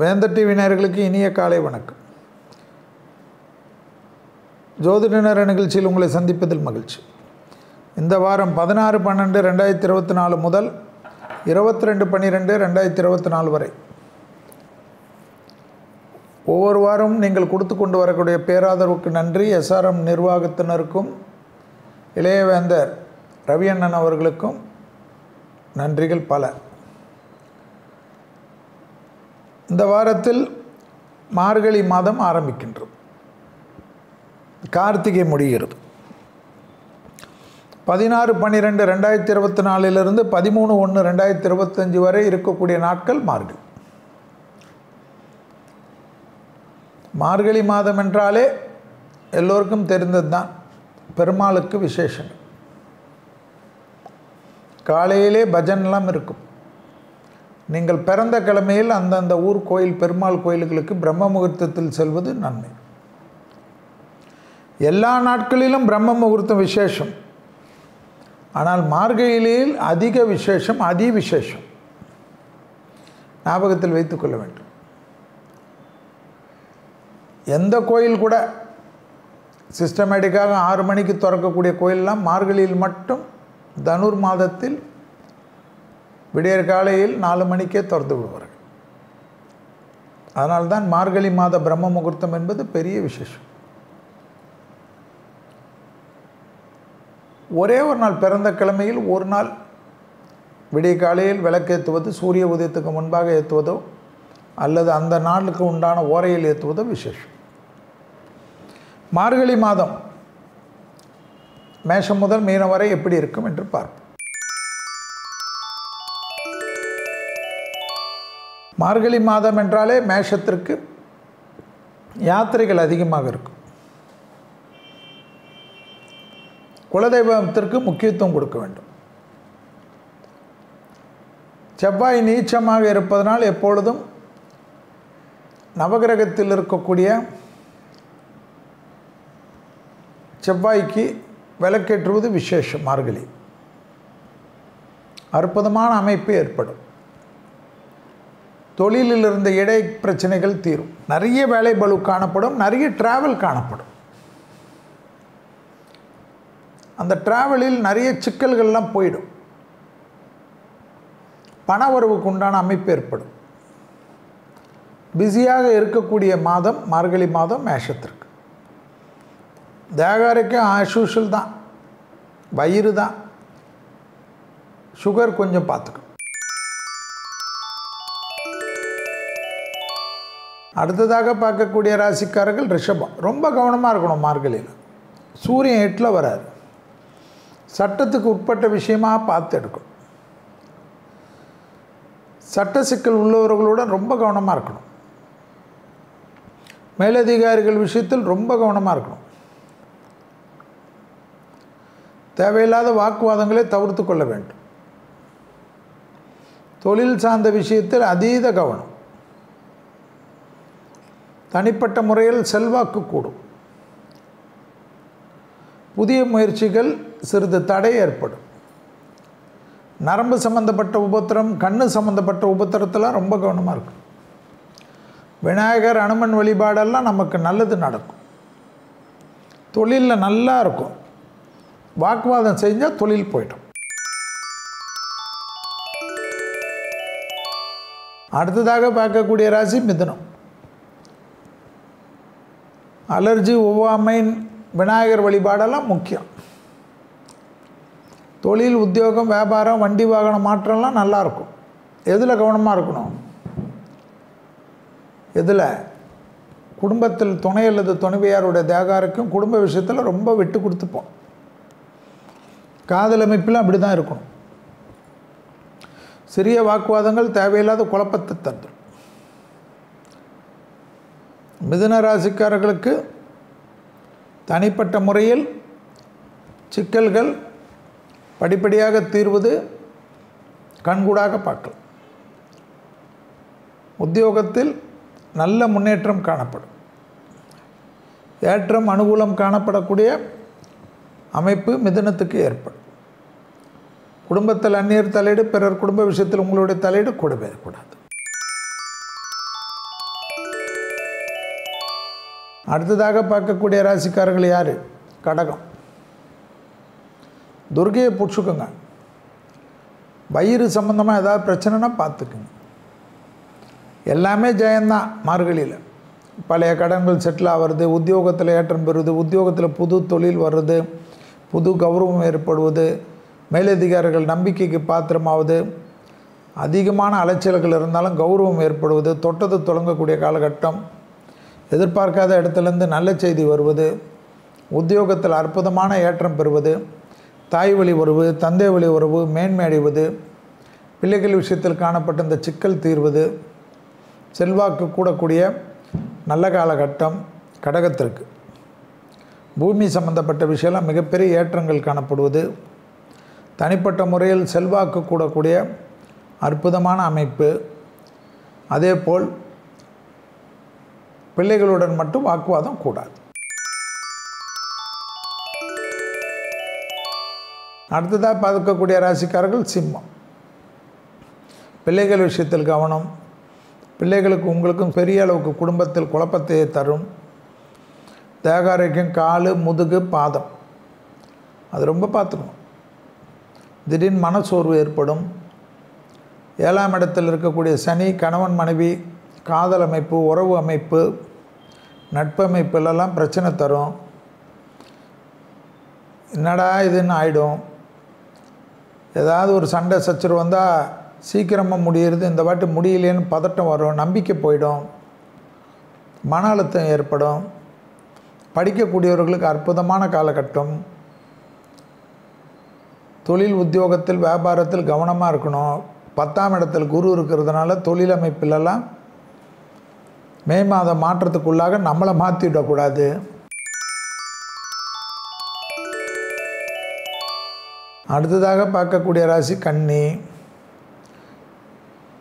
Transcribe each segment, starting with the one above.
வேந்தர் டிவி நேயர்களுக்கு இனிய காலை வணக்கம். ஜோதிட நேர நிகழ்ச்சியில் உங்களை சந்திப்பதில் மகிழ்ச்சி. இந்த வாரம் 16/12/2024 முதல் 22/12/2024 வரை ஒவ்வொரு வாரம் நீங்கள் கொடுத்து கொண்டு வரக்கூடிய பேராதரவுக்கு நன்றி. SRM நிர்வாகத்தினருக்கும் இளையவேந்தர் ரவி அண்ணன் அவர்களுக்கும் நன்றிகள் பல. இந்த வாரத்தில் மார்கழி மாதம் ஆரம்பிக்கின்றது, கார்த்திகை முடிகிறது. 16/12/2024 13/1/2025 வரை இருக்கக்கூடிய நாட்கள் மார்கழி. மார்கழி மாதம் என்றாலே எல்லோருக்கும் தெரிந்தது தான், பெருமாளுக்கு விசேஷம். காலையிலே பஜன்லாம் இருக்கும். நீங்கள் பிறந்த கிழமையில் அந்தந்த ஊர் கோயில் பெருமாள் கோயில்களுக்கு பிரம்ம முகூர்த்தத்தில் செல்வது நன்மை. எல்லா நாட்களிலும் பிரம்ம முகூர்த்தம் விசேஷம், ஆனால் மார்கழியில் அதிக விசேஷம், அதி விசேஷம். ஞாபகத்தில் வைத்துக்கொள்ள வேண்டும். எந்த கோயில் கூட சிஸ்டமேட்டிக்காக 6 மணிக்கு திறக்கக்கூடிய கோயிலெலாம் மார்கழியில் மட்டும் தனுர் மாதத்தில் விடியற் காலையில் 4 மணிக்கே திறந்து விடுவார்கள். அதனால்தான் மார்கழி மாத பிரம்ம முகூர்த்தம் என்பது பெரிய விசேஷம். ஒரே ஒரு நாள் பிறந்த கிழமையில் ஒரு நாள் விடிய காலையில் விளக்கேற்றுவது, சூரிய உதயத்துக்கு முன்பாக ஏற்றுவதோ அல்லது அந்த நாளுக்கு உண்டான ஓரையில் ஏற்றுவதோ விசேஷம். மார்கழி மாதம் மேஷம் முதல் மீனம் வரை எப்படி இருக்கும் என்று பார்ப்போம். மார்கழி மாதம் என்றாலே மேஷத்திற்கு யாத்திரைகள் அதிகமாக இருக்கும். குலதெய்வத்திற்கு முக்கியத்துவம் கொடுக்க வேண்டும். செவ்வாய் நீச்சமாக இருப்பதனால் எப்பொழுதும் நவகிரகத்தில் இருக்கக்கூடிய செவ்வாய்க்கு விளக்கேற்றுவது விசேஷம். மார்கழி அற்புதமான அமைப்பு ஏற்படும். தொழிலில் இருந்த இடை பிரச்சனைகள் தீரும். நிறைய வேலை பளு காணப்படும், நிறைய டிராவல் காணப்படும். அந்த டிராவலில் நிறைய சிக்கல்கள்லாம் போயிடும். பண வரவுக்கு உண்டான அமைப்பு ஏற்படும். பிஸியாக இருக்கக்கூடிய மாதம் மார்கழி மாதம் மேஷத்திற்கு. தேகாரிக்கு ஆஷூஷல் தான், வயிறு தான், சுகர் கொஞ்சம் பார்த்துக்கணும். அடுத்ததாக பார்க்கக்கூடிய ராசிக்காரர்கள் ரிஷபம். ரொம்ப கவனமாக இருக்கணும். மார்கழியில் சூரியன் 8ல் வராது. சட்டத்துக்கு உட்பட்ட விஷயமாக பார்த்து எடுக்கணும். சட்ட சிக்கல் உள்ளவர்களுடன் ரொம்ப கவனமாக இருக்கணும். மேலதிகாரிகள் விஷயத்தில் ரொம்ப கவனமாக இருக்கணும். தேவையில்லாத வாக்குவாதங்களை தவிர்த்து கொள்ள வேண்டும். தொழில் சார்ந்த விஷயத்தில் அதீத கவனம். தனிப்பட்ட முறையில் செல்வாக்கு கூடும். புதிய முயற்சிகள் சிறிது தடை ஏற்படும். நரம்பு சம்பந்தப்பட்ட உபத்திரம், கண்ணு சம்பந்தப்பட்ட உபத்திரத்தெல்லாம் ரொம்ப கவனமாக இருக்கும். விநாயகர், அனுமன் வழிபாடெல்லாம் நமக்கு நல்லது நடக்கும். தொழிலில் நல்லா இருக்கும். வாக்குவாதம் செஞ்சால் தொழில் போய்டும். அடுத்ததாக பார்க்கக்கூடிய ராசி மிதுனம். அலர்ஜி, ஒவ்வாமை, விநாயகர் வழிபாடெல்லாம் முக்கியம். தொழில், உத்தியோகம், வியாபாரம், வண்டி வாகன மாற்றம்லாம் நல்லாயிருக்கும். எதில் கவனமாக இருக்கணும்? எதில்? குடும்பத்தில் துணை அல்லது துணைவியாருடைய தேகாருக்கும் குடும்ப விஷயத்தில் ரொம்ப விட்டு கொடுத்துப்போம். காதல் அமைப்பில் அப்படி தான் இருக்கணும். சிறிய வாக்குவாதங்கள் தேவையில்லாத குழப்பத்தை தந்துடும். மிதுன ராசிக்காரர்களுக்கு தனிப்பட்ட முறையில் சிக்கல்கள் படிப்படியாக தீர்வது கண்கூடாக பார்க்கலாம். உத்தியோகத்தில் நல்ல முன்னேற்றம் காணப்படும். ஏற்றம், அனுகூலம் காணப்படக்கூடிய அமைப்பு மிதுனத்துக்கு ஏற்படும். குடும்பத்தில் அந்நியர் தலையீடு, பிறர் குடும்ப விஷயத்தில் உங்களுடைய தலையீடு கூடவே கூடாது. அடுத்ததாக பார்க்கக்கூடிய ராசிக்காரர்கள் யார்? கடகம். துர்கையை பிடிச்சிக்கோங்க. வயிறு சம்பந்தமாக ஏதாவது பிரச்சனைனா பார்த்துக்குங்க. எல்லாமே ஜெயந்தான் மார்கழியில். பழைய கடன்கள் செட்டில் ஆகிறது, உத்தியோகத்தில் ஏற்றம் பெறுவது, உத்தியோகத்தில் புது தொழில் வர்றது, புது கௌரவம் ஏற்படுவது, மேலதிகாரிகள் நம்பிக்கைக்கு பாத்திரமாவது, அதிகமான அலைச்சல்கள் இருந்தாலும் கௌரவம் ஏற்படுவது, தொட்டது தொடங்கக்கூடிய காலகட்டம், எதிர்பார்க்காத இடத்துலேருந்து நல்ல செய்தி வருவது, உத்தியோகத்தில் அற்புதமான ஏற்றம் பெறுவது, தாய் வழி உறவு, தந்தை வழி உறவு மேன்மை அடைவது, பிள்ளைகள் விஷயத்தில் காணப்பட்ட இந்த சிக்கல் தீர்வது, செல்வாக்கு கூடக்கூடிய நல்ல காலகட்டம் கடகத்திற்கு. பூமி சம்பந்தப்பட்ட விஷயம்லாம் மிகப்பெரிய ஏற்றங்கள் காணப்படுவது, தனிப்பட்ட முறையில் செல்வாக்கு கூடக்கூடிய அற்புதமான அமைப்பு. அதேபோல் பிள்ளைகளுடன் மட்டும் வாக்குவாதம் கூடாது. அடுத்ததாக பார்க்கக்கூடிய ராசிக்காரர்கள் சிம்மம். பிள்ளைகள் விஷயத்தில் கவனம். பிள்ளைகளுக்கு உங்களுக்கும் பெரிய அளவுக்கு குடும்பத்தில் குழப்பத்தை தரும். தேகாரோக்கியம், கால், முதுகு, பாதம் அது ரொம்ப பார்த்துக்கணும். திடீர்னு மனசோர்வு ஏற்படும். 7ஆம் இடத்தில் இருக்கக்கூடிய சனி கணவன் மனைவி காதல் அமைப்பு, உறவு அமைப்பு, நட்பு அமைப்புலலாம் பிரச்சனை தரும். என்னடா இதுன்னு ஆகிடும். ஏதாவது ஒரு சண்டை சச்சரவு வந்தால் சீக்கிரமாக முடிகிறது, இந்த வாட்டி முடியலேன்னு பதட்டம் வரும், நம்பிக்கை போயிடும், மன அழுத்தம் ஏற்படும். படிக்கக்கூடியவர்களுக்கு அற்புதமான காலகட்டம். தொழில் உத்தியோகத்தில் வியாபாரத்தில் கவனமாக இருக்கணும். 10ஆம் இடத்தில் குரு இருக்கிறதுனால தொழில் அமைப்பிலெல்லாம் மே மாதம் மாற்றத்துக்குள்ளாக நம்மளை மாற்றிவிடக்கூடாது. அடுத்ததாக பார்க்கக்கூடிய ராசி கன்னி.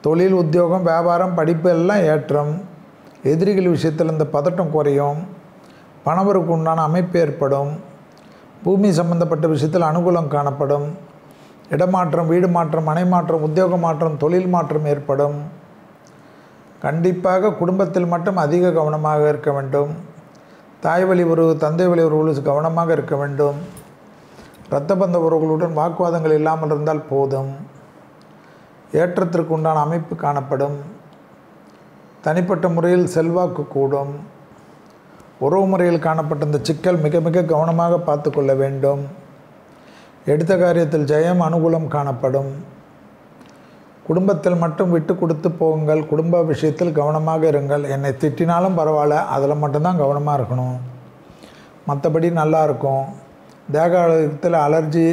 தொழில் உத்தியோகம் வியாபாரம் படிப்பு எல்லாம் ஏற்றம். எதிரிகள் விஷயத்தில் இந்த பதட்டம் குறையும். பணவருக்கு உண்டான அமைப்பு ஏற்படும். பூமி சம்பந்தப்பட்ட விஷயத்தில் அனுகூலம் காணப்படும். இடமாற்றம், வீடு மாற்றம், மனை மாற்றம், உத்தியோக மாற்றம், தொழில் மாற்றம் ஏற்படும். கண்டிப்பாக குடும்பத்தில் மட்டும் அதிக கவனமாக இருக்க வேண்டும். தாய் வழி உறவு, தந்தை வழி உறவுகளுக்கு கவனமாக இருக்க வேண்டும். இரத்த பந்த உறவுகளுடன் வாக்குவாதங்கள் இல்லாமல் இருந்தால் போதும். ஏற்றத்திற்கு உண்டான அமைப்பு காணப்படும். தனிப்பட்ட முறையில் செல்வாக்கு கூடும். உறவு முறையில் காணப்பட்ட இந்த சிக்கல் மிக மிக கவனமாக பார்த்து கொள்ள வேண்டும். எடுத்த காரியத்தில் ஜெயம், அனுகூலம் காணப்படும். குடும்பத்தில் மட்டும் விட்டு கொடுத்து போகுங்கள். குடும்ப விஷயத்தில் கவனமாக இருங்கள். என்னை திட்டினாலும் பரவாயில்ல, அதில் மட்டும்தான் கவனமாக இருக்கணும். மற்றபடி நல்லா இருக்கும். தேக ஆரோக்கியத்தில் அலர்ஜி,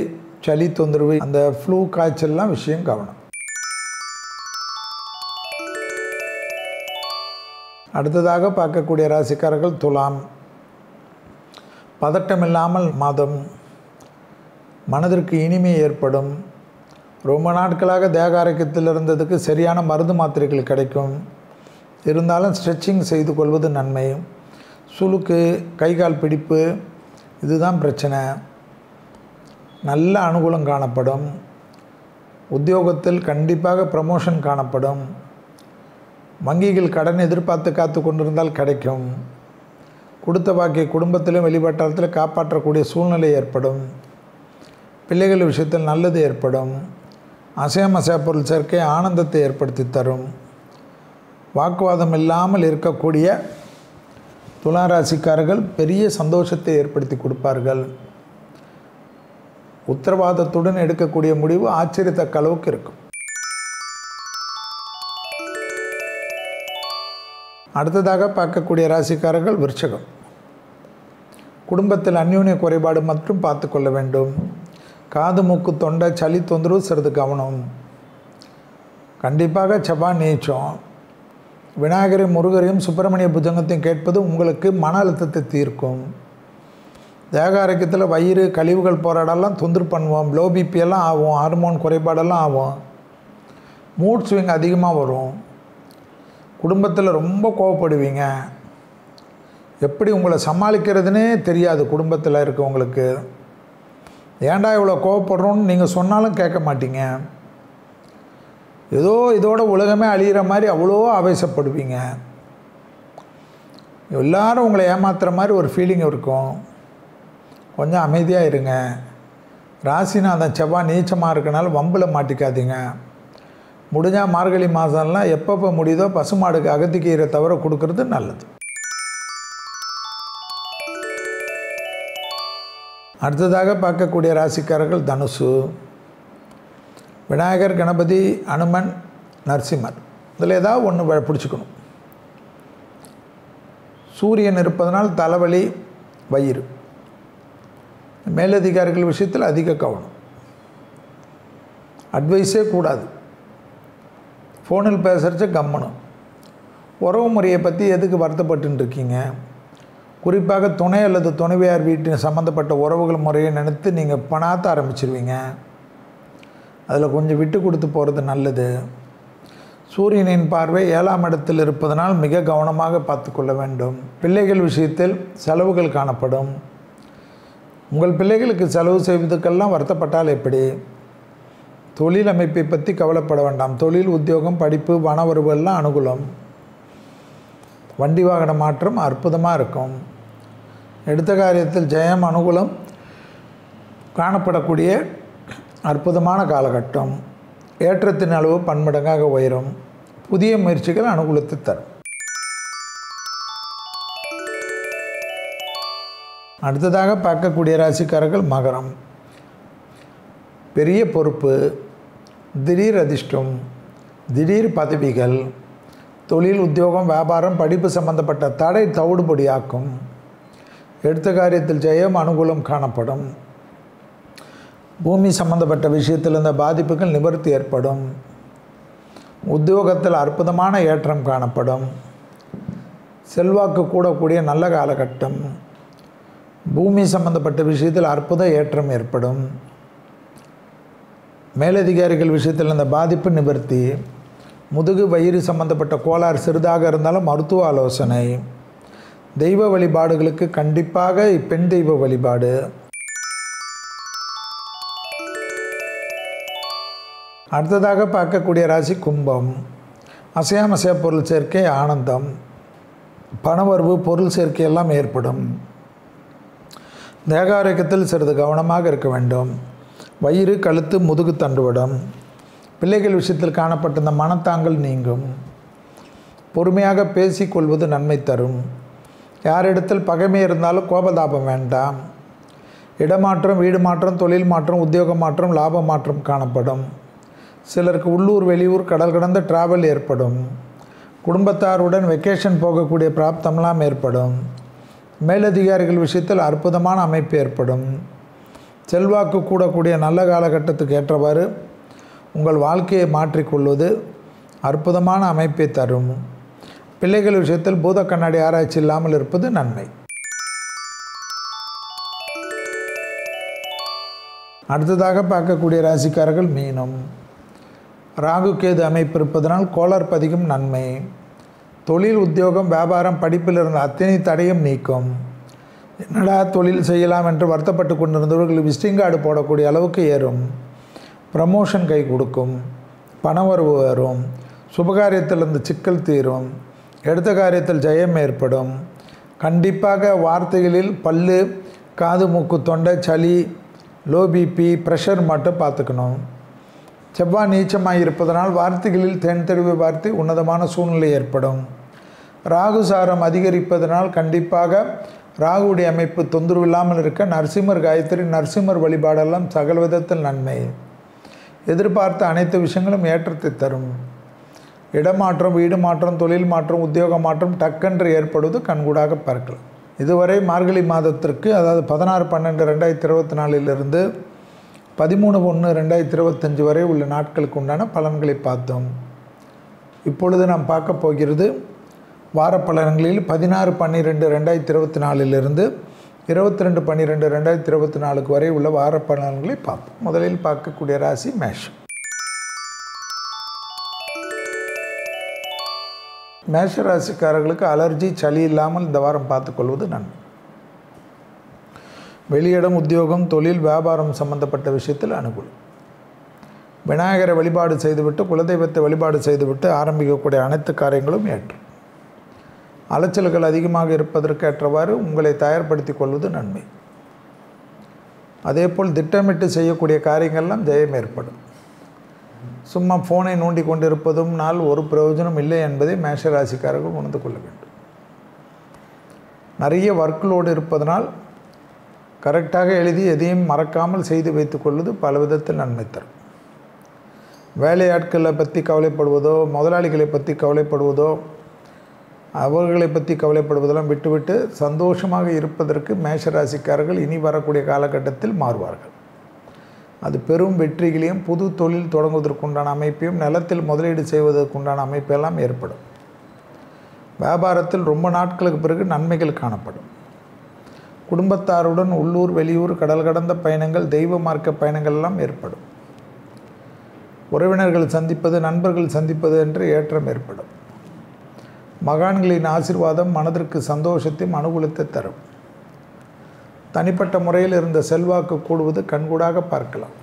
சளி தொந்தரவு, அந்த ஃப்ளூ காய்ச்சல்லாம் விஷயம் கவனம். அடுத்ததாக பார்க்கக்கூடிய ராசிக்காரர்கள் துலாம். பதட்டம் இல்லாமல் மாதம். மனதிற்கு இனிமை ஏற்படும். ரொம்ப நாட்களாக தேக ஆரோக்கியத்தில் இருந்ததுக்கு சரியான மருந்து மாத்திரைகள் கிடைக்கும். இருந்தாலும் ஸ்ட்ரெச்சிங் செய்து கொள்வது நன்மை. சுளுக்கு, கைகால் பிடிப்பு இதுதான் பிரச்சனை. நல்ல அனுகூலம் காணப்படும். உத்தியோகத்தில் கண்டிப்பாக ப்ரமோஷன் காணப்படும். வங்கிகள் கடன் எதிர்பார்த்து காத்து கொண்டிருந்தால் கிடைக்கும். கொடுத்த வாக்கை குடும்பத்திலும் வெளிவட்டாரத்தில் காப்பாற்றக்கூடிய சூழ்நிலை ஏற்படும். பிள்ளைகள் விஷயத்தில் நல்லது ஏற்படும். அசையா பொருள் சேர்க்கை ஆனந்தத்தை ஏற்படுத்தி தரும். வாக்குவாதம் இல்லாமல் இருக்கக்கூடிய துளாராசிக்காரர்கள் பெரிய சந்தோஷத்தை ஏற்படுத்தி கொடுப்பார்கள். உத்தரவாதத்துடன் எடுக்கக்கூடிய முடிவு ஆச்சரியத்தக்க அளவுக்கு இருக்கும். அடுத்ததாக பார்க்கக்கூடிய ராசிக்காரர்கள் விருச்சகம். குடும்பத்தில் அந்யோன்ய குறைபாடு மற்றும் பார்த்து கொள்ள வேண்டும். காது, மூக்கு, தொண்டை, சளி தொந்தரவு சிறிது கவனம். கண்டிப்பாக செவ்வாய் நீச்சம். விநாயகரையும் முருகரையும் சுப்பிரமணிய புஜங்கத்தையும் கேட்பது உங்களுக்கு மன அழுத்தத்தை தீர்க்கும். தேக ஆரோக்கியத்தில் வயிறு, கழிவுகள் போராடெல்லாம் தொந்தரவு பண்ணுவோம். லோ பிபியெல்லாம் ஆகும். ஹார்மோன் குறைபாடெல்லாம் ஆகும். மூட் ஸ்விங் அதிகமாக வரும். குடும்பத்தில் ரொம்ப கோவப்படுவீங்க. எப்படி உங்களை சமாளிக்கிறதுனே தெரியாது. குடும்பத்தில் இருக்கவங்களுக்கு ஏன்டா இவ்வளோ கோவப்படுறோன்னு நீங்கள் சொன்னாலும் கேட்க மாட்டீங்க. ஏதோ இதோட உலகமே அழிகிற மாதிரி அவ்வளோ ஆவேசப்படுவீங்க. எல்லாரும் உங்களை ஏமாத்துகிற மாதிரி ஒரு ஃபீலிங் இருக்கும். கொஞ்சம் அமைதியாக இருங்க. ராசிநாதன் செவ்வாய் நீச்சமாக இருக்கனால வம்பில் மாட்டிக்காதீங்க. முடிஞ்சால் மார்கழி மாதம்லாம் எப்பப்போ முடியுதோ பசுமாடுக்கு அகத்திக்கீரை தவிர கொடுக்கறது நல்லது. அடுத்ததாக பார்க்கக்கூடிய ராசிக்காரர்கள் தனுசு. விநாயகர், கணபதி, அனுமன், நரசிம்மர் இதில் ஏதாவது ஒன்று பிடிச்சிக்கணும். சூரியன் இருப்பதனால் தலைவலி, வயிறு. மேலதிகாரிகள் விஷயத்தில் அதிக கவனம். அட்வைஸே கூடாது. ஃபோனில் பேசுகிறச்ச கம்மனும். உறவு முறையை பற்றி எதுக்கு வருத்தப்பட்டு இருக்கீங்க? குறிப்பாக துணை அல்லது துணைவியார் வீட்டின் சம்மந்தப்பட்ட உறவுகள் முறையை நினைத்து நீங்கள் பணாத்த ஆரம்பிச்சிருவீங்க. அதில் கொஞ்சம் விட்டு கொடுத்து போகிறது நல்லது. சூரியனின் பார்வை 7ஆம் இடத்தில் இருப்பதனால் மிக கவனமாக பார்த்து கொள்ள வேண்டும். பிள்ளைகள் விஷயத்தில் செலவுகள் காணப்படும். உங்கள் பிள்ளைகளுக்கு செலவு செய்வதற்கெல்லாம் வருத்தப்பட்டால் எப்படி? தொழில் அமைப்பை பற்றி கவலைப்பட வேண்டாம். தொழில், உத்தியோகம், படிப்பு, பணவரவு எல்லாம் அனுகூலம். வண்டி வாகன மாற்றம் அற்புதமாக இருக்கும். எடுத்த காரியத்தில் ஜெயம், அனுகூலம் காணப்படக்கூடிய அற்புதமான காலகட்டம். ஏற்றத்தின் அளவு பன்மடங்காக உயரும். புதிய முயற்சிகள் அனுகூலத்தை தரும். அடுத்ததாக பார்க்கக்கூடிய ராசிக்காரர்கள் மகரம். பெரிய பொறுப்பு, திடீர் அதிர்ஷ்டம், திடீர் பதவிகள், தொழில், உத்தியோகம், வியாபாரம், படிப்பு சம்பந்தப்பட்ட தடை தவிடுபடியாக்கும். எடுத்த காரியத்தில் ஜெயம், அனுகூலம் காணப்படும். பூமி சம்பந்தப்பட்ட விஷயத்தில் இருந்த பாதிப்புகள் நிவர்த்தி ஏற்படும். உத்தியோகத்தில் அற்புதமான ஏற்றம் காணப்படும். செல்வாக்கு கூடக்கூடிய நல்ல காலகட்டம். பூமி சம்பந்தப்பட்ட விஷயத்தில் அற்புத ஏற்றம் ஏற்படும். மேலதிகாரிகள் விஷயத்தில் இந்த பாதிப்பு நிவர்த்தி. முதுகு, வயிறு சம்பந்தப்பட்ட கோளாறு சிறிதாக இருந்தாலும் மருத்துவ ஆலோசனை. தெய்வ வழிபாடுகளுக்கு கண்டிப்பாக பெண் தெய்வ வழிபாடு. அடுத்ததாக பார்க்கக்கூடிய ராசி கும்பம். அசையாமசையா பொருள் சேர்க்கை, ஆனந்தம், பணவரவு, பொருள் சேர்க்கை எல்லாம் ஏற்படும். தேக ஆரோக்கியத்தில் சிறிது கவனமாக இருக்க வேண்டும். வயிறு, கழுத்து, முதுகு தண்டுவிடும். பிள்ளைகள் விஷயத்தில் காணப்பட்ட மனத்தாங்கல் நீங்கும். பொறுமையாக பேசிக்கொள்வது நன்மை தரும். யாரிடத்தில் பகைமை இருந்தாலும் கோபதாபம் வேண்டாம். இடமாற்றம், வீடு மாற்றம், தொழில் மாற்றம், உத்தியோக மாற்றம், லாப மாற்றம் காணப்படும். சிலருக்கு உள்ளூர், வெளியூர், கடல் கடந்த டிராவல் ஏற்படும். குடும்பத்தாருடன் வெக்கேஷன் போகக்கூடிய பிராப்தம்லாம் ஏற்படும். மேலதிகாரிகள் விஷயத்தில் அற்புதமான அமைப்பு ஏற்படும். செல்வாக்கு கூடக்கூடிய நல்ல காலகட்டத்துக்கு ஏற்றவாறு உங்கள் வாழ்க்கையை மாற்றிக்கொள்வது அற்புதமான அமைப்பை தரும். பிள்ளைகள் விஷயத்தில் பூத கண்ணாடி ஆராய்ச்சி இல்லாமல் இருப்பது நன்மை. அடுத்ததாக பார்க்கக்கூடிய ராசிக்காரர்கள் மீனம். ராகு, கேது அமைப்பு இருப்பதனால் கோளார் பதிக்கும் நன்மை. தொழில், உத்தியோகம், வியாபாரம், படிப்பில் இருந்த அத்தனை தடையும் நீக்கும். என்னடா தொழில் செய்யலாம் என்று வருத்தப்பட்டு கொண்டிருந்தவர்கள் விசிட்டிங் கார்டு போடக்கூடிய அளவுக்கு ஏறும். ப்ரமோஷன் கை கொடுக்கும். பணவரவு வரும். சுபகாரியத்தில் இருந்த சிக்கல் தீரும். எடுத்த காரியத்தில் ஜெயம் ஏற்படும். கண்டிப்பாக வார்த்தைகளில் பல்லு, காது, மூக்கு, தொண்டை, சளி, லோ பிபி, ப்ரெஷர் மட்டும் பார்த்துக்கணும். செவ்வாய் நீச்சமாக இருப்பதனால் வார்த்தைகளில் தேன் தெளிவு வார்த்தை உன்னதமான சூழ்நிலை ஏற்படும். ராகு சாரம் அதிகரிப்பதனால் கண்டிப்பாக ராகுடைய அமைப்பு தொந்தரவு இல்லாமல் இருக்க நரசிம்மர், காயத்ரி, நரசிம்மர் வழிபாடெல்லாம் சகல விதத்தில் நன்மை. எதிர்பார்த்த அனைத்து விஷயங்களும் ஏற்றத்தை தரும். இடமாற்றம், வீடு மாற்றம், தொழில் மாற்றம், உத்தியோக மாற்றம் டக்கென்று ஏற்படுவது கண்கூடாக பார்க்கலாம். இதுவரை மார்கழி மாதத்திற்கு, அதாவது 16/12/2024 13/1/2025 வரை உள்ள நாட்களுக்கு உண்டான பலன்களை பார்த்தோம். இப்பொழுது நாம் பார்க்க போகிறது வார பலன்களில் 16/12/2024 22/12/2024 வரை உள்ள வார பலன்களை பார்ப்போம். முதலில் பார்க்கக்கூடிய ராசி மேஷம். மேஷ ராசிக்காரர்களுக்கு அலர்ஜி, சளி இல்லாமல் இந்த வாரம் பார்த்துக்கொள்வது நன்மை. வெளியிடம், உத்தியோகம், தொழில், வியாபாரம் சம்பந்தப்பட்ட விஷயத்தில் அனுகூலம். விநாயகரை வழிபாடு செய்துவிட்டு, குலதெய்வத்தை வழிபாடு செய்துவிட்டு ஆரம்பிக்கக்கூடிய அனைத்து காரியங்களும் ஏற்றும். அலைச்சல்கள் அதிகமாக இருப்பதற்கேற்றவாறு உங்களை தயார்படுத்தி கொள்வது நன்மை. அதேபோல் திட்டமிட்டு செய்யக்கூடிய காரியங்கள்லாம் ஜெயம் ஏற்படும். சும்மா ஃபோனை நோண்டி கொண்டிருப்பதும் நாள் ஒரு பிரயோஜனம் இல்லை என்பதை மேஷராசிக்காரர்கள் உணர்ந்து கொள்ள வேண்டும். நிறைய ஒர்க்லோடு இருப்பதனால் கரெக்டாக எழுதி எதையும் மறக்காமல் செய்து வைத்து கொள்வது பல விதத்தில் நன்மை தரும். வேலையாட்களை பற்றி கவலைப்படுவதோ, முதலாளிகளை பற்றி கவலைப்படுவதோ, அவர்களை பற்றி கவலைப்படுவதெல்லாம் விட்டுவிட்டு சந்தோஷமாக இருப்பதற்கு மேஷராசிக்காரர்கள் இனி வரக்கூடிய காலகட்டத்தில் மாறுவார்கள். அது பெரும் வெற்றிகளையும் புது தொழில் தொடங்குவதற்குண்டான அமைப்பையும் நிலத்தில் முதலீடு செய்வதற்குண்டான அமைப்பெல்லாம் ஏற்படும். வியாபாரத்தில் ரொம்ப நாட்களுக்கு பிறகு நன்மைகள் காணப்படும். குடும்பத்தாருடன் உள்ளூர் வெளியூர் கடல் கடந்த பயணங்கள், தெய்வ மார்க்க பயணங்கள் எல்லாம் ஏற்படும். உறவினர்கள் சந்திப்பது, நண்பர்கள் சந்திப்பது என்று ஏற்றம் ஏற்படும். மகான்களின் ஆசீர்வாதம் மனதிற்கு சந்தோஷத்தையும் அனுகூலத்தை தரும். தனிப்பட்ட முறையில் இருந்த செல்வாக்கு கூடுவது கண்கூடாக பார்க்கலாம்.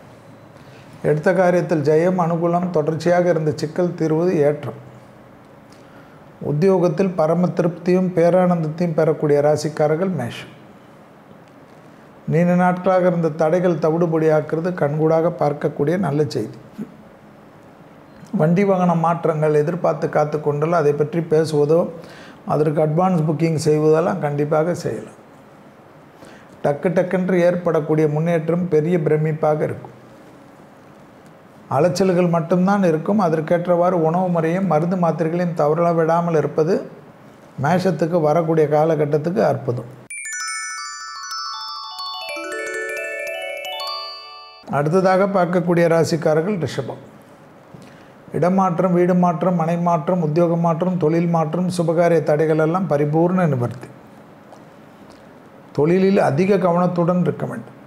எடுத்த காரியத்தில் ஜெயம், அனுகூலம், தொடர்ச்சியாக இருந்த சிக்கல் தீர்வது ஏற்றம். உத்தியோகத்தில் பரம திருப்தியும் பேரானந்தத்தையும் பெறக்கூடிய ராசிக்காரர்கள் மேஷம். நீண்ட நாட்களாக இருந்த தடைகள் தவிடுபடியாக்குறது கண்கூடாக பார்க்கக்கூடிய நல்ல செய்தி. வண்டி வாகன மாற்றங்கள் எதிர்பார்த்து காத்து கொண்டால் அதை பற்றி பேசுவதோ அதற்கு அட்வான்ஸ் புக்கிங் செய்வதெல்லாம் கண்டிப்பாக செய்யலாம். டக்குன்று ஏற்படக்கூடிய முன்னேற்றம் பெரிய பிரமிப்பாக இருக்கும். அலைச்சல்கள் மட்டும்தான் இருக்கும். அதற்கேற்றவாறு உணவு முறையும் மருந்து மாத்திரைகளையும் தவற விடாமல் இருப்பது மேஷத்துக்கு வரக்கூடிய காலகட்டத்துக்கு அற்புதம். அடுத்ததாக பார்க்கக்கூடிய ராசிக்காரர்கள் ரிஷபம். இடமாற்றம், வீடு மாற்றம், மனை மாற்றம், உத்தியோக மாற்றம், தொழில் மாற்றம், சுபகாரிய தடைகள் எல்லாம் பரிபூர்ண நிவர்த்தி. தொழிலில் அதிக கவனத்துடன் இருக்க வேண்டும்.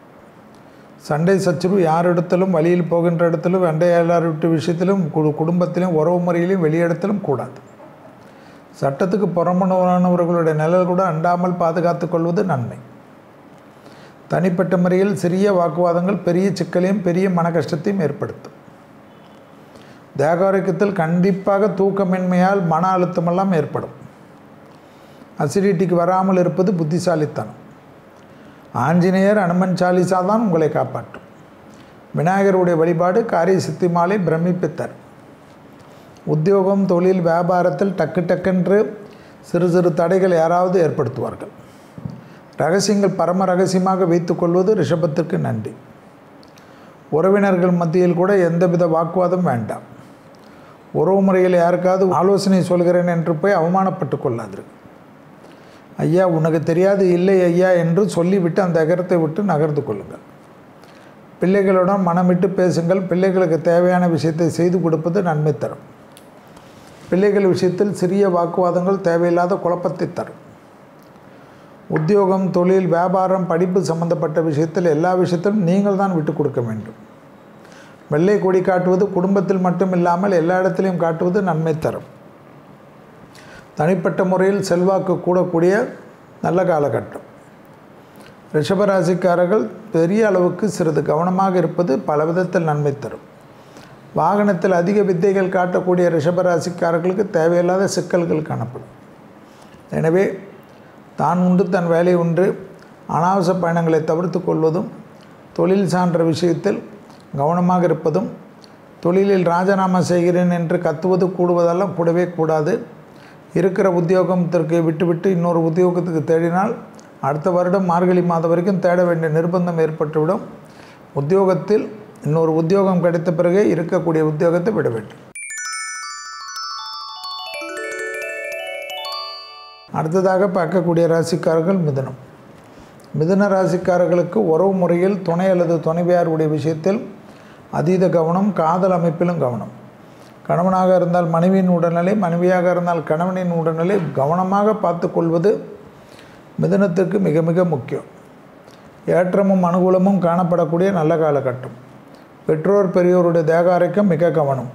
சண்டை சச்சரவு யாரிடத்திலும், வழியில் போகின்ற இடத்திலும், வெண்டையாளர் விஷயத்திலும், குடும்பத்திலும், உறவு முறையிலும், வெளியிடத்திலும் கூடாது. சட்டத்துக்கு புறம்பானவர்களுடைய நிழல் கூட அண்டாமல் பாதுகாத்து கொள்வது நன்மை. தனிப்பட்ட முறையில் சிறிய வாக்குவாதங்கள் பெரிய சிக்கலையும் பெரிய மன கஷ்டத்தையும் ஏற்படுத்தும். தேகாரோக்கியத்தில் கண்டிப்பாக தூக்கமின்மையால் மன அழுத்தமெல்லாம் ஏற்படும். அசிடிட்டிக்கு வராமல் இருப்பது புத்திசாலித்தனம். ஆஞ்சநேயர், அனுமன் சாலிசா தான் உங்களை காப்பாற்றும். விநாயகருடைய வழிபாடு காரிய சித்தி மாலை பிரமிப்பித்தர். உத்தியோகம், தொழில், வியாபாரத்தில் டக்குன்று சிறு சிறு தடைகள் யாராவது ஏற்படுத்துவார்கள். ரகசியங்கள் பரம ரகசியமாக வைத்துக்கொள்வது ரிஷபத்திற்கு நன்றி. உறவினர்கள் மத்தியில் கூட எந்தவித வாக்குவாதம் வேண்டாம். உறவு முறையில் யாருக்காவது ஆலோசனை சொல்கிறேன் என்று போய் அவமானப்பட்டு கொள்ளாதீர்கள். ஐயா உனக்கு தெரியாது இல்லை ஐயா என்று சொல்லிவிட்டு அந்த அகரத்தை விட்டு நகர்ந்து கொள்ளுங்கள். பிள்ளைகளுடன் மனமிட்டு பேசுங்கள். பிள்ளைகளுக்கு தேவையான விஷயத்தை செய்து கொடுப்பது நன்மை தரும். பிள்ளைகள் விஷயத்தில் சிறிய வாக்குவாதங்கள் தேவையில்லாத குழப்பத்தை தரும். உத்தியோகம், தொழில், வியாபாரம், படிப்பு சம்பந்தப்பட்ட விஷயத்தில் எல்லா விஷயத்திலும் நீங்கள் தான் விட்டு கொடுக்க வேண்டும். வெள்ளை கொடி காட்டுவது குடும்பத்தில் மட்டும் இல்லாமல் எல்லா இடத்திலையும் காட்டுவது நன்மை தரும். தனிப்பட்ட முறையில் செல்வாக்கு கூடக்கூடிய நல்ல காலகட்டம். ரிஷபராசிக்காரர்கள் பெரிய அளவுக்கு சிறிது கவனமாக இருப்பது பல விதத்தில் நன்மை தரும். வாகனத்தில் அதிக வித்தைகள் காட்டக்கூடிய ரிஷபராசிக்காரர்களுக்கு தேவையில்லாத சிக்கல்கள் காணப்படும். எனவே தான் உண்டு தன் வேலை உண்டு அனாவசிய பயணங்களை தவிர்த்து கொள்வதும், தொழில் சார்ந்த விஷயத்தில் கவனமாக இருப்பதும், தொழிலில் ராஜினாமா செய்கிறேன் என்று கத்துவது கூடுவதெல்லாம் கூடவே கூடாது. இருக்கிற உத்தியோகத்திற்கு விட்டுவிட்டு இன்னொரு உத்தியோகத்துக்கு தேடினால் அடுத்த வருடம் மார்கழி மாதம் வரைக்கும் தேட வேண்டிய நிர்பந்தம் ஏற்பட்டுவிடும். உத்தியோகத்தில் இன்னொரு உத்தியோகம் கிடைத்த பிறகே இருக்கக்கூடிய உத்தியோகத்தை விட வேண்டும். அடுத்ததாக பார்க்கக்கூடிய ராசிக்காரர்கள் மிதுனம். மிதுன ராசிக்காரர்களுக்கு உறவு முறையில் துணை அல்லது துணைவியாருடைய விஷயத்தில் அதீத கவனம், காதல் அமைப்பிலும் கவனம். கணவனாக இருந்தால் மனைவியின் உடல்நிலை, மனைவியாக இருந்தால் கணவனின் உடல்நிலை கவனமாக பார்த்து கொள்வது மிதுனத்துக்கு மிக மிக முக்கியம். ஏற்றமும் அனுகூலமும் காணப்படக்கூடிய நல்ல காலகட்டம். பெற்றோர் பெரியோருடைய தேகாரோக்கியம் மிக கவனம்.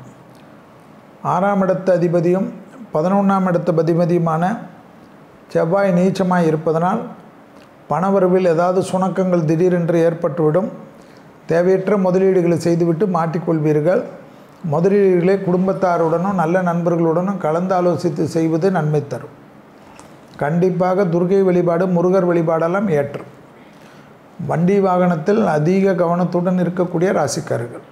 6ஆம் இடத்து அதிபதியும் 11ஆம் இடத்து அதிபதியுமான செவ்வாய் நீச்சமாய் இருப்பதனால் பணவரவில் ஏதாவது சுணக்கங்கள் திடீரென்று ஏற்பட்டுவிடும். தேவையற்ற முதலீடுகளை செய்துவிட்டு மாட்டிக்கொள்வீர்கள். முதலீடுகளை குடும்பத்தாருடனும் நல்ல நண்பர்களுடனும் கலந்து ஆலோசித்து செய்வது நன்மை தரும். கண்டிப்பாக துர்க்கை வழிபாடு, முருகர் வழிபாடெல்லாம் ஏற்றும். வண்டி வாகனத்தில் அதிக கவனத்துடன் இருக்கக்கூடிய ராசிக்காரர்கள்.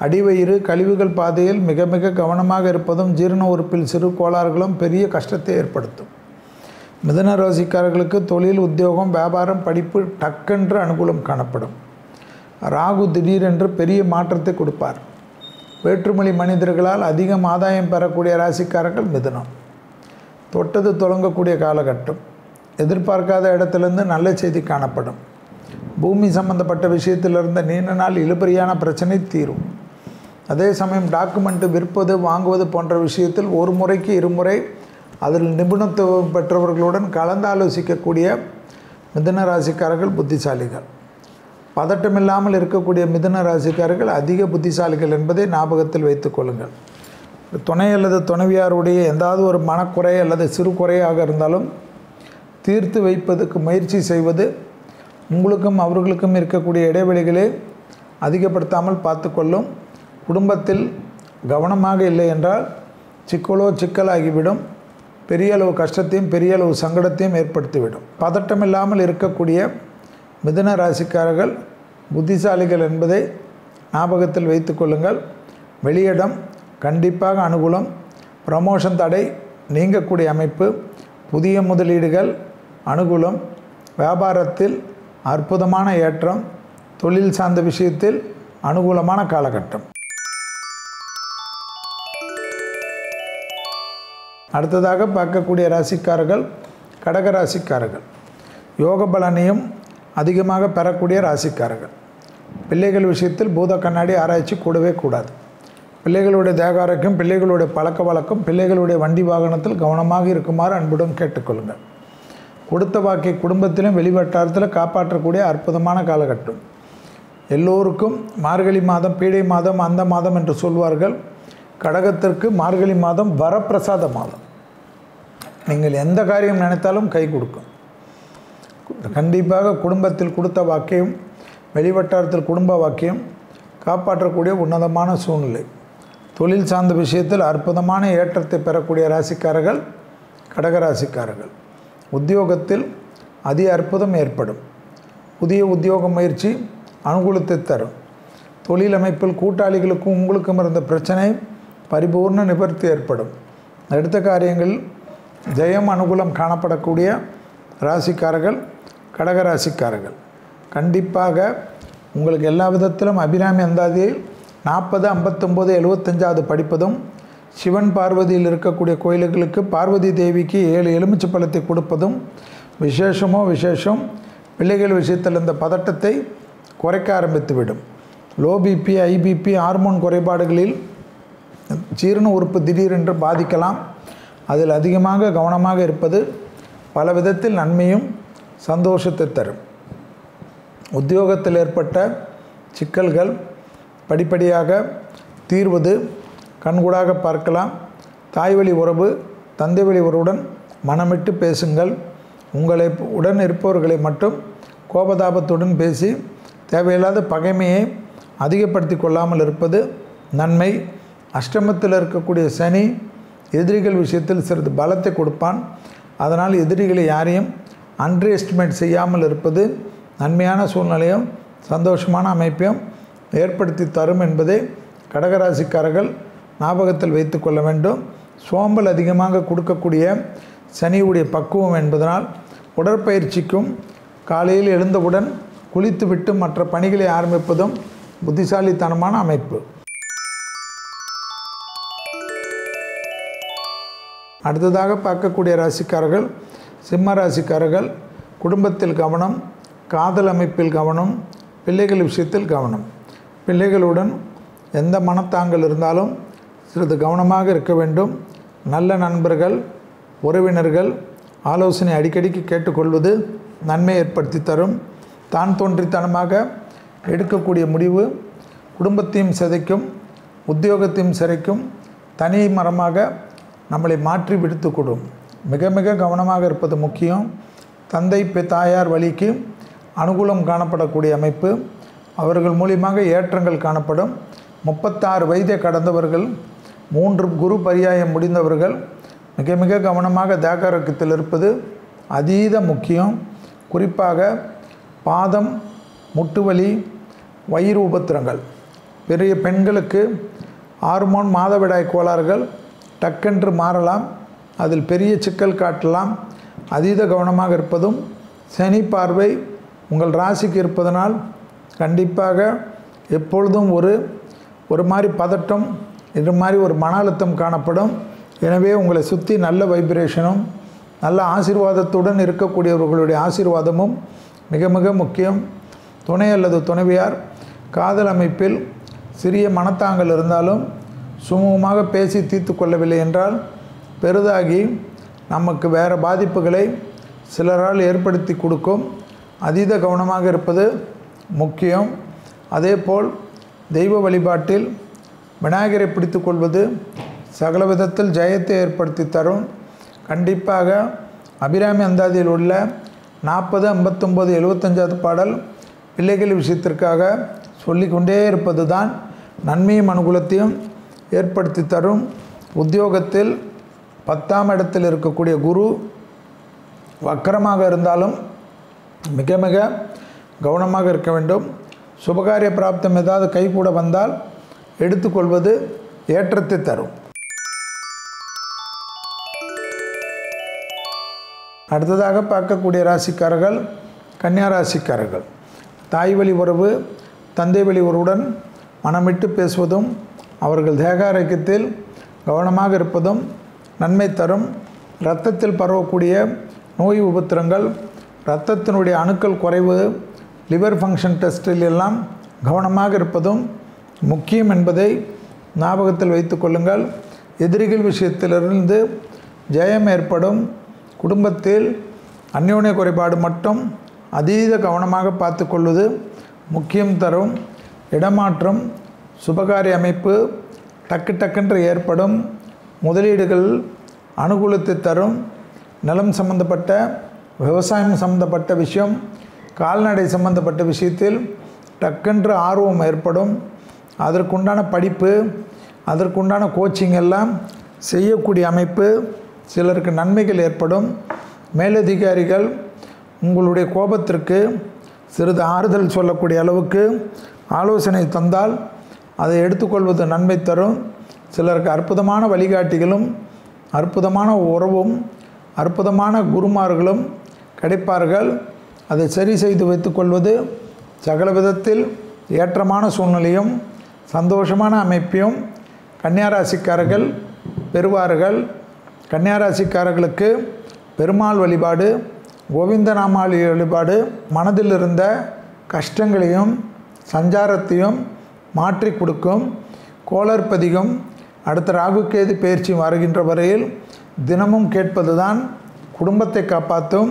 அடிவயிறு கழிவுகள் பாதையில் மிக மிக கவனமாக இருப்பதும் ஜீரண உறுப்பில் சிறு கோளாறுகளும் பெரிய கஷ்டத்தை ஏற்படுத்தும். மிதுன ராசிக்காரர்களுக்கு தொழில், உத்தியோகம், வியாபாரம், படிப்பு டக்கென்று அனுகூலம் காணப்படும். ராகு திடீரென்று பெரிய மாற்றத்தை கொடுப்பார். வேற்றுமொழி மனிதர்களால் அதிகம் ஆதாயம் பெறக்கூடிய ராசிக்காரர்கள் மிதுனம். தொட்டது தொடங்கக்கூடிய காலகட்டம். எதிர்பார்க்காத இடத்திலிருந்து நல்ல செய்தி காணப்படும். பூமி சம்பந்தப்பட்ட விஷயத்தில் இருந்த நீண்ட நாள் இழுபறியான பிரச்சனை தீரும். அதே சமயம் டாக்குமெண்ட்டு விற்பது, வாங்குவது போன்ற விஷயத்தில் ஒரு முறைக்கு இருமுறை அதில் நிபுணத்துவம் பெற்றவர்களுடன் கலந்தாலோசிக்கக்கூடிய மிதுன ராசிக்காரர்கள் புத்திசாலிகள். பதட்டமில்லாமல் இருக்கக்கூடிய மிதுன ராசிக்காரர்கள் அதிக புத்திசாலிகள் என்பதை ஞாபகத்தில் வைத்துக் கொள்ளுங்கள். துணை அல்லது துணைவியாருடைய எந்தாவது ஒரு மனக்குறை அல்லது சிறு குறையாக இருந்தாலும் தீர்த்து வைப்பதற்கு முயற்சி செய்வது உங்களுக்கும் அவர்களுக்கும் இருக்கக்கூடிய இடைவெளிகளை அதிகப்படுத்தாமல் பார்த்துக்கொள்ளும். குடும்பத்தில் கவனமாக இல்லை என்றால் சிக்கலாகிவிடும். பெரிய அளவு கஷ்டத்தையும் பெரிய அளவு சங்கடத்தையும் ஏற்படுத்திவிடும். பதட்டமில்லாமல் இருக்கக்கூடிய மிதுன ராசிக்காரர்கள் புத்திசாலிகள் என்பதை ஞாபகத்தில் வைத்து கொள்ளுங்கள். வெளியிடம் கண்டிப்பாக அனுகூலம். ப்ரமோஷன் தடை நீங்கக்கூடிய அமைப்பு. புதிய முதலீடுகள் அனுகூலம். வியாபாரத்தில் அற்புதமான ஏற்றம். தொழில் சார்ந்த விஷயத்தில் அனுகூலமான காலகட்டம். அடுத்ததாக பார்க்கக்கூடிய ராசிக்காரர்கள் கடக ராசிக்காரர்கள். யோக பலனையும் அதிகமாக பெறக்கூடிய ராசிக்காரர்கள். பிள்ளைகள் விஷயத்தில் பூத கண்ணாடி ஆராய்ச்சி கூடவே கூடாது. பிள்ளைகளுடைய தேகாரக்கும், பிள்ளைகளுடைய பழக்க வழக்கம், பிள்ளைகளுடைய வண்டி வாகனத்தில் கவனமாக இருக்குமாறு அன்புடன் கேட்டுக்கொள்ளுங்கள். கொடுத்த வாக்கை குடும்பத்திலும் வெளிவட்டாரத்தில் காப்பாற்றக்கூடிய அற்புதமான காலகட்டம். எல்லோருக்கும் மார்கழி மாதம் பீடை மாதம் அந்த மாதம் என்று சொல்வார்கள். கடகத்திற்கு மார்கழி மாதம் வரப்பிரசாத மாதம். நீங்கள் எந்த காரியம் நினைத்தாலும் கை கொடுக்கும். கண்டிப்பாக குடும்பத்தில் கொடுத்த வாக்கையும் வெளிவட்டாரத்தில் குடும்ப வாக்கியம் காப்பாற்றக்கூடிய உன்னதமான சூழ்நிலை. தொழில் சார்ந்த விஷயத்தில் அற்புதமான ஏற்றத்தை பெறக்கூடிய ராசிக்காரர்கள் கடகராசிக்காரர்கள். உத்தியோகத்தில் அதி அற்புதம் ஏற்படும். புதிய உத்தியோக முயற்சி அனுகூலத்தை தரும். தொழில் அமைப்பில் கூட்டாளிகளுக்கும் உங்களுக்கும் இருந்த பிரச்சனை பரிபூர்ண நிவர்த்தி ஏற்படும். எடுத்த காரியங்களில் ஜெயம் அனுகூலம் காணப்படக்கூடிய ராசிக்காரர்கள் கடகராசிக்காரர்கள். கண்டிப்பாக உங்களுக்கு எல்லா விதத்திலும் அபிராமி அந்தாதியில் 40, 59, 75 படிப்பதும், சிவன் பார்வதியில் இருக்கக்கூடிய கோயில்களுக்கு பார்வதி தேவிக்கு 7 எலுமிச்சை பழத்தை கொடுப்பதும் விசேஷம். பிள்ளைகள் விஷயத்தில் இந்த பதட்டத்தை குறைக்க ஆரம்பித்துவிடும். லோ பிபி, ஐபிபி, ஹார்மோன் குறைபாடுகளில் ஜீரண உறுப்பு திடீரென்று பாதிக்கலாம். அதில் அதிகமாக கவனமாக இருப்பது பல விதத்தில் நன்மையும் சந்தோஷத்தை தரும். உத்தியோகத்தில் ஏற்பட்ட சிக்கல்கள் படிப்படியாக தீர்வது கண்கூடாக பார்க்கலாம். தாய்வழி உறவு, தந்தை வழி உறவுடன் மனமிட்டு பேசுங்கள். உங்களை உடன் இருப்பவர்களை மட்டும் கோபதாபத்துடன் பேசி தேவையில்லாத பகைமையை அதிகப்படுத்தி கொள்ளாமல் இருப்பது நன்மை. அஷ்டமத்தில் இருக்கக்கூடிய சனி எதிரிகள் விஷயத்தில் சிறிது பலத்தை கொடுப்பான். அதனால் எதிரிகளை யாரையும் அண்டர் எஸ்டிமேட் செய்யாமல் இருப்பது நன்மையான சூழ்நிலையும் சந்தோஷமான அமைப்பையும் ஏற்படுத்தி தரும் என்பதை கடகராசிக்காரர்கள் ஞாபகத்தில் வைத்து கொள்ள வேண்டும். சோம்பல் அதிகமாக கொடுக்கக்கூடிய சனியுடைய பக்குவம் என்பதனால் உடற்பயிற்சிக்கும் காலையில் எழுந்தவுடன் குளித்துவிட்டு மற்ற பணிகளை ஆரம்பிப்பதும் புத்திசாலித்தனமான அமைப்பு. அடுத்ததாக பார்க்கக்கூடிய ராசிக்காரர்கள் சிம்ம ராசிக்காரர்கள். குடும்பத்தில் கவனம், காதல் அமைப்பில் கவனம், பிள்ளைகள் விஷயத்தில் கவனம். பிள்ளைகளுடன் எந்த மனத்தாங்கள் இருந்தாலும் சிறிது கவனமாக இருக்க வேண்டும். நல்ல நண்பர்கள், உறவினர்கள் ஆலோசனை அடிக்கடிக்கு கேட்டுக்கொள்வது நன்மை ஏற்படுத்தி தரும். தான் தோன்றித்தனமாக எடுக்கக்கூடிய முடிவு குடும்பத்தையும் சிதைக்கும், உத்தியோகத்தையும் சிதைக்கும். தனி மரமாக நம்மளை மாற்றி விடுத்து கொடும். மிக மிக கவனமாக இருப்பது முக்கியம். தந்தை தாயார் வழிக்கு அனுகூலம் காணப்படக்கூடிய அமைப்பு. அவர்கள் மூலியமாக ஏற்றங்கள் காணப்படும். 36 வயதை கடந்தவர்கள், 3 குரு பரியாயம் முடிந்தவர்கள், மிக மிக கவனமாக தேக ஆரோக்கியத்தில் இருப்பது அதீத முக்கியம். குறிப்பாக பாதம், முட்டுவலி, வயிறு உபத்திரங்கள், பெரிய பெண்களுக்கு ஹார்மோன் மாதவிடாய் கோளாறுகள் டக்கென்று மாறலாம், அதில் பெரிய சிக்கல் காட்டலாம். அதீத கவனமாக இருப்பதும், சனி பார்வை உங்கள் ராசிக்கு இருப்பதனால் கண்டிப்பாக எப்பொழுதும் ஒரு மாதிரி பதட்டம், இது மாதிரி ஒரு மன அழுத்தம் காணப்படும். எனவே உங்களை சுற்றி நல்ல வைப்ரேஷனும் நல்ல ஆசீர்வாதத்துடன் இருக்கக்கூடியவர்களுடைய ஆசீர்வாதமும் மிக மிக முக்கியம். துணை அல்லது துணைவியார் காதல் அமைப்பில் சிறிய மனத்தாங்கல் இருந்தாலும் சுமூகமாக பேசி தீர்த்து கொள்ளவில்லை என்றால் பெரிதாகி நமக்கு வேறு பாதிப்புகளை சிலரால் ஏற்படுத்தி கொடுக்கும். அதீத கவனமாக இருப்பது முக்கியம். அதேபோல் தெய்வ வழிபாட்டில் விநாயகரை பிடித்து கொள்வது சகல விதத்தில் ஜெயத்தை ஏற்படுத்தி தரும். கண்டிப்பாக அபிராமி அந்தாதியில் உள்ள 40, 59, 75வது பாடல் பிள்ளைகள் விஷயத்திற்காக சொல்லிக்கொண்டே இருப்பது தான் நன்மையும் அனுகூலத்தையும் ஏற்படுத்தி தரும். உத்தியோகத்தில் 10ஆம் இடத்தில் இருக்கக்கூடிய குரு வக்கரமாக இருந்தாலும் மிக மிக கவனமாக இருக்க வேண்டும். சுபகாரிய பிராப்தம் ஏதாவது கைகூட வந்தால் எடுத்துக்கொள்வது ஏற்றத்தை தரும். அடுத்ததாக பார்க்கக்கூடிய ராசிக்காரர்கள் கன்னியா ராசிக்காரர்கள். தாய் வழி உறவு, தந்தை வழி உறவுடன் மனமிட்டு பேசுவதும் அவர்கள் தேக ஆரோக்கியத்தில் கவனமாக இருப்பதும் நன்மை தரும். இரத்தத்தில் பரவக்கூடிய நோய் உபத்திரங்கள், இரத்தத்தினுடைய அணுக்கள் குறைவு, லிவர் ஃபங்க்ஷன் டெஸ்டில் எல்லாம் கவனமாக இருப்பதும் முக்கியம் என்பதை ஞாபகத்தில் வைத்து கொள்ளுங்கள். எதிரிகள் விஷயத்திலிருந்து ஜெயம் ஏற்படும். குடும்பத்தில் அந்யோன்ய குறைபாடு மட்டும் அதீத கவனமாக பார்த்து கொள்வது முக்கியம் தரும். இடமாற்றம், சுபகாரிய அமைப்பு டக்கென்று ஏற்படும். முதலீடுகள் அனுகூலத்தை தரும். நிலம் சம்பந்தப்பட்ட, விவசாயம் சம்பந்தப்பட்ட விஷயம், கால்நடை சம்பந்தப்பட்ட விஷயத்தில் டக்கென்று ஆர்வம் ஏற்படும். அதற்குண்டான படிப்பு, அதற்குண்டான கோச்சிங் எல்லாம் செய்யக்கூடிய அமைப்பு, சிலருக்கு நன்மைகள் ஏற்படும். மேலதிகாரிகள் உங்களுடைய கோபத்திற்கு சிறிது ஆறுதல் சொல்லக்கூடிய அளவுக்கு ஆலோசனை தந்தால் அதை எடுத்துக்கொள்வது நன்மை தரும். சிலருக்கு அற்புதமான வழிகாட்டிகளும் அற்புதமான உறவும் அற்புதமான குருமார்களும் கிடைப்பார்கள். அதை சரி செய்து வைத்துக்கொள்வது சகல விதத்தில் ஏற்றமான சூழ்நிலையும் சந்தோஷமான அமைப்பையும் கன்னியாராசிக்காரர்கள் பெறுவார்கள். கன்னியாராசிக்காரர்களுக்கு பெருமாள் வழிபாடு, கோவிந்தநாமாளி வழிபாடு மனதில் இருந்த கஷ்டங்களையும் சஞ்சாரத்தையும் மாற்றி கொடுக்கும். கோளர் பதிகம் அடுத்த ராகுகேது பயிற்சி வருகின்ற வரையில் தினமும் கேட்பது தான் குடும்பத்தை காப்பாற்றும்.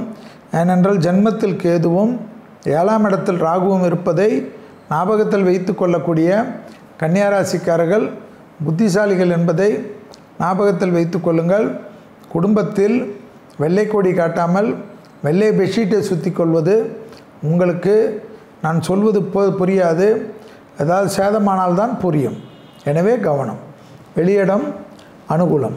ஏனென்றால் ஜென்மத்தில் கேதுவும் 7ஆம் இடத்தில் ராகுவும் இருப்பதை ஞாபகத்தில் வைத்து கொள்ளக்கூடிய கன்னியாராசிக்காரர்கள் புத்திசாலிகள் என்பதை ஞாபகத்தில் வைத்து கொள்ளுங்கள். குடும்பத்தில் வெள்ளை கொடி காட்டாமல் வெள்ளை பெட்ஷீட்டை சுற்றி கொள்வது உங்களுக்கு நான் சொல்வது புரியாது. ஏதாவது சேதமானால்தான் புரியும். எனவே கவனம். வெளியிடம் அனுகூலம்.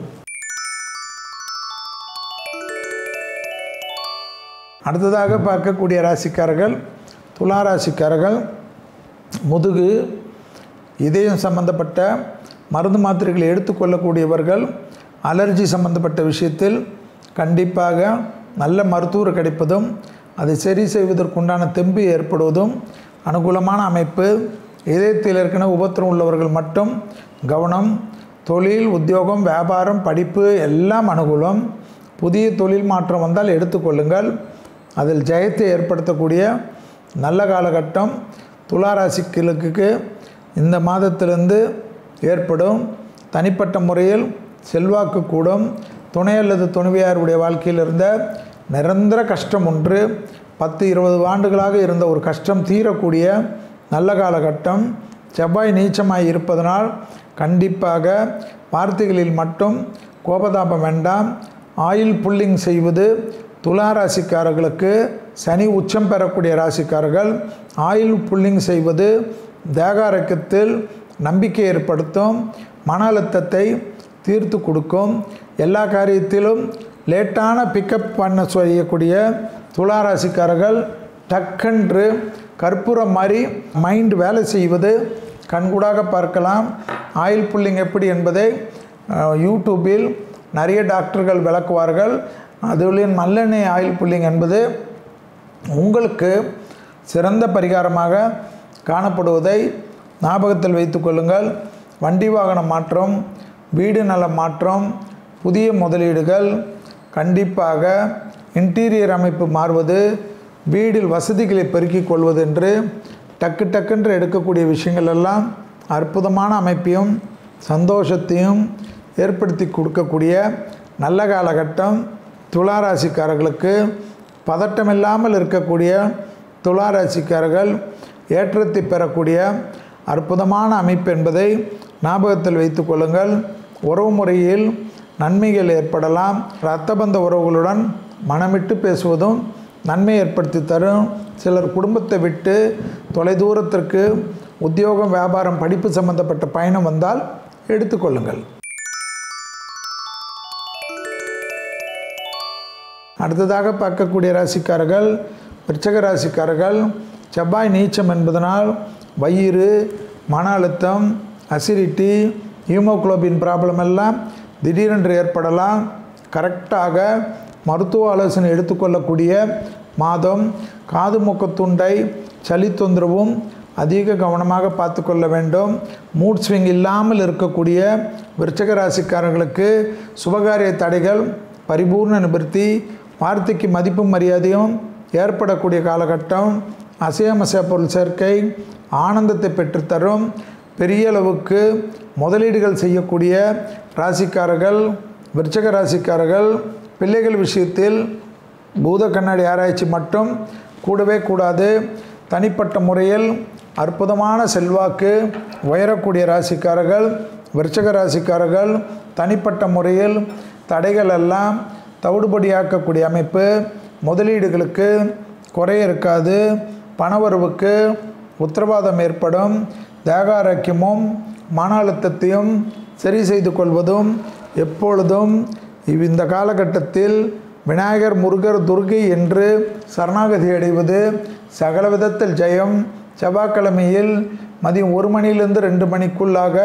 அடுத்ததாக பார்க்கக்கூடிய ராசிக்காரர்கள் துலா ராசிக்காரர்கள். முதுகு, இதயம் சம்பந்தப்பட்ட மருந்து மாத்திரைகளை எடுத்துக்கொள்ளக்கூடியவர்கள். அலர்ஜி சம்பந்தப்பட்ட விஷயத்தில் கண்டிப்பாக நல்ல மருத்துவர் கிடைப்பதும் அதை சரி செய்வதற்குண்டான தெம்பு ஏற்படுவதும் அனுகூலமான அமைப்பு. இதயத்தில் ஏற்கனவே உபத்திரம் உள்ளவர்கள் மட்டும் கவனம். தொழில், உத்தியோகம், வியாபாரம், படிப்பு எல்லாம் அனுகூலம். புதிய தொழில் மாற்றம் வந்தால் எடுத்துக்கொள்ளுங்கள். அதில் ஜெயத்தை ஏற்படுத்தக்கூடிய நல்ல காலகட்டம் துளாராசிகளுக்கு இந்த மாதத்திலிருந்து ஏற்படும். தனிப்பட்ட முறையில் செல்வாக்கு கூடும். துணை அல்லது துணைவியாருடைய வாழ்க்கையில் இருந்த நிரந்தர கஷ்டம் ஒன்று 10-20 ஆண்டுகளாக இருந்த ஒரு கஷ்டம் தீரக்கூடிய நல்ல காலகட்டம். செவ்வாய் நீச்சமாய் இருப்பதனால் கண்டிப்பாக வார்த்தைகளில் மட்டும் கோபதாபம் வேண்டாம். ஆயில் புல்லிங் செய்வது துலா ராசிக்காரர்களுக்கு சனி உச்சம் பெறக்கூடிய ராசிக்காரர்கள் ஆயில் புல்லிங் செய்வது தேக ஆரோக்கியத்தில் நம்பிக்கை ஏற்படுத்தும். மன அழுத்தத்தை தீர்த்து கொடுக்கும். எல்லா காரியத்திலும் லேட்டான பிக்கப் பண்ண செய்யக்கூடிய துலா ராசிக்காரர்கள் டக்கென்று கற்பூரம் மாதிரி மைண்ட் வேலை செய்வது கண்கூடாக பார்க்கலாம். ஆயில் புல்லிங் எப்படி என்பதை யூடியூபில் நிறைய டாக்டர்கள் விளக்குவார்கள். அதுலேயும் நல்லெண்ணெய் ஆயில் புல்லிங் என்பது உங்களுக்கு சிறந்த பரிகாரமாக காணப்படுவதை ஞாபகத்தில் வைத்து கொள்ளுங்கள். வண்டி வாகன மாற்றம், வீடு நல மாற்றம், புதிய முதலீடுகள், கண்டிப்பாக இன்டீரியர் அமைப்பு மாறுவது, வீடில் வசதிகளை பெருக்கிக் கொள்வது என்று டக்குன்று எடுக்கக்கூடிய விஷயங்கள் எல்லாம் அற்புதமான அமைப்பையும் சந்தோஷத்தையும் ஏற்படுத்தி கொடுக்கக்கூடிய நல்ல காலகட்டம். துலா ராசிக்காரர்களுக்கு பதட்டமில்லாமல் இருக்கக்கூடிய துலா ராசிக்காரர்கள் ஏற்றத்தை பெறக்கூடிய அற்புதமான அமைப்பு என்பதை ஞாபகத்தில் வைத்து கொள்ளுங்கள். உறவு முறையில் நன்மைகள் ஏற்படலாம். இரத்தபந்த உறவுகளுடன் மனமிட்டு பேசுவதும் நன்மை ஏற்படுத்தி தரும். சிலர் குடும்பத்தை விட்டு தொலைதூரத்திற்கு உத்தியோகம், வியாபாரம், படிப்பு சம்பந்தப்பட்ட பயணம் வந்தால் எடுத்துக்கொள்ளுங்கள். அடுத்ததாக பார்க்கக்கூடிய ராசிக்காரர்கள் விருச்சிக ராசிக்காரர்கள். செவ்வாய் நீச்சம் என்பதனால் வயிறு, மன அழுத்தம், அசிடிட்டி, ஹீமோகுளோபின் ப்ராப்ளம் எல்லாம் திடீரென்று ஏற்படலாம். கரெக்டாக மருத்துவ ஆலோசனை எடுத்துக்கொள்ளக்கூடிய மாதம். காது மூக்கத்துண்டை சளி தொந்தரவும் அதிக கவனமாக பார்த்து கொள்ள வேண்டும். மூட் ஸ்விங் இல்லாமல் இருக்கக்கூடிய விருச்சிக ராசிக்காரர்களுக்கு சுபகாரிய தடைகள் பரிபூர்ண நிவர்த்தி, வார்த்தைக்கு மதிப்பும் மரியாதையும் ஏற்படக்கூடிய காலகட்டம். அசையமசைய பொருள் சேர்க்கை ஆனந்தத்தை பெற்றுத்தரும். பெரிய அளவுக்கு முதலீடுகள் செய்யக்கூடிய ராசிக்காரர்கள் விருச்சிக ராசிக்காரர்கள் பிள்ளைகள் விஷயத்தில் பூத கண்ணாடி ஆராய்ச்சி மட்டும் கூடவே கூடாது. தனிப்பட்ட முறையில் அற்புதமான செல்வாக்கு உயரக்கூடிய ராசிக்காரர்கள் விருச்சிக ராசிக்காரர்கள். தனிப்பட்ட முறையில் தடைகள் எல்லாம் தவிடுபடியாக்கக்கூடிய அமைப்பு. முதலீடுகளுக்கு குறை இருக்காது. பணவரவுக்கு உத்தரவாதம் ஏற்படும். தேக ஆரோக்கியமும் மன அழுத்தத்தையும் சரி செய்து கொள்வதும் எப்பொழுதும் இந்த காலகட்டத்தில் விநாயகர், முருகர், துர்கை என்று சரணாகதி அடைவது சகல விதத்தில் ஜெயம். செவ்வாய்க்கிழமையில் மதியம் 1 மணியிலிருந்து 2 மணிக்குள்ளாக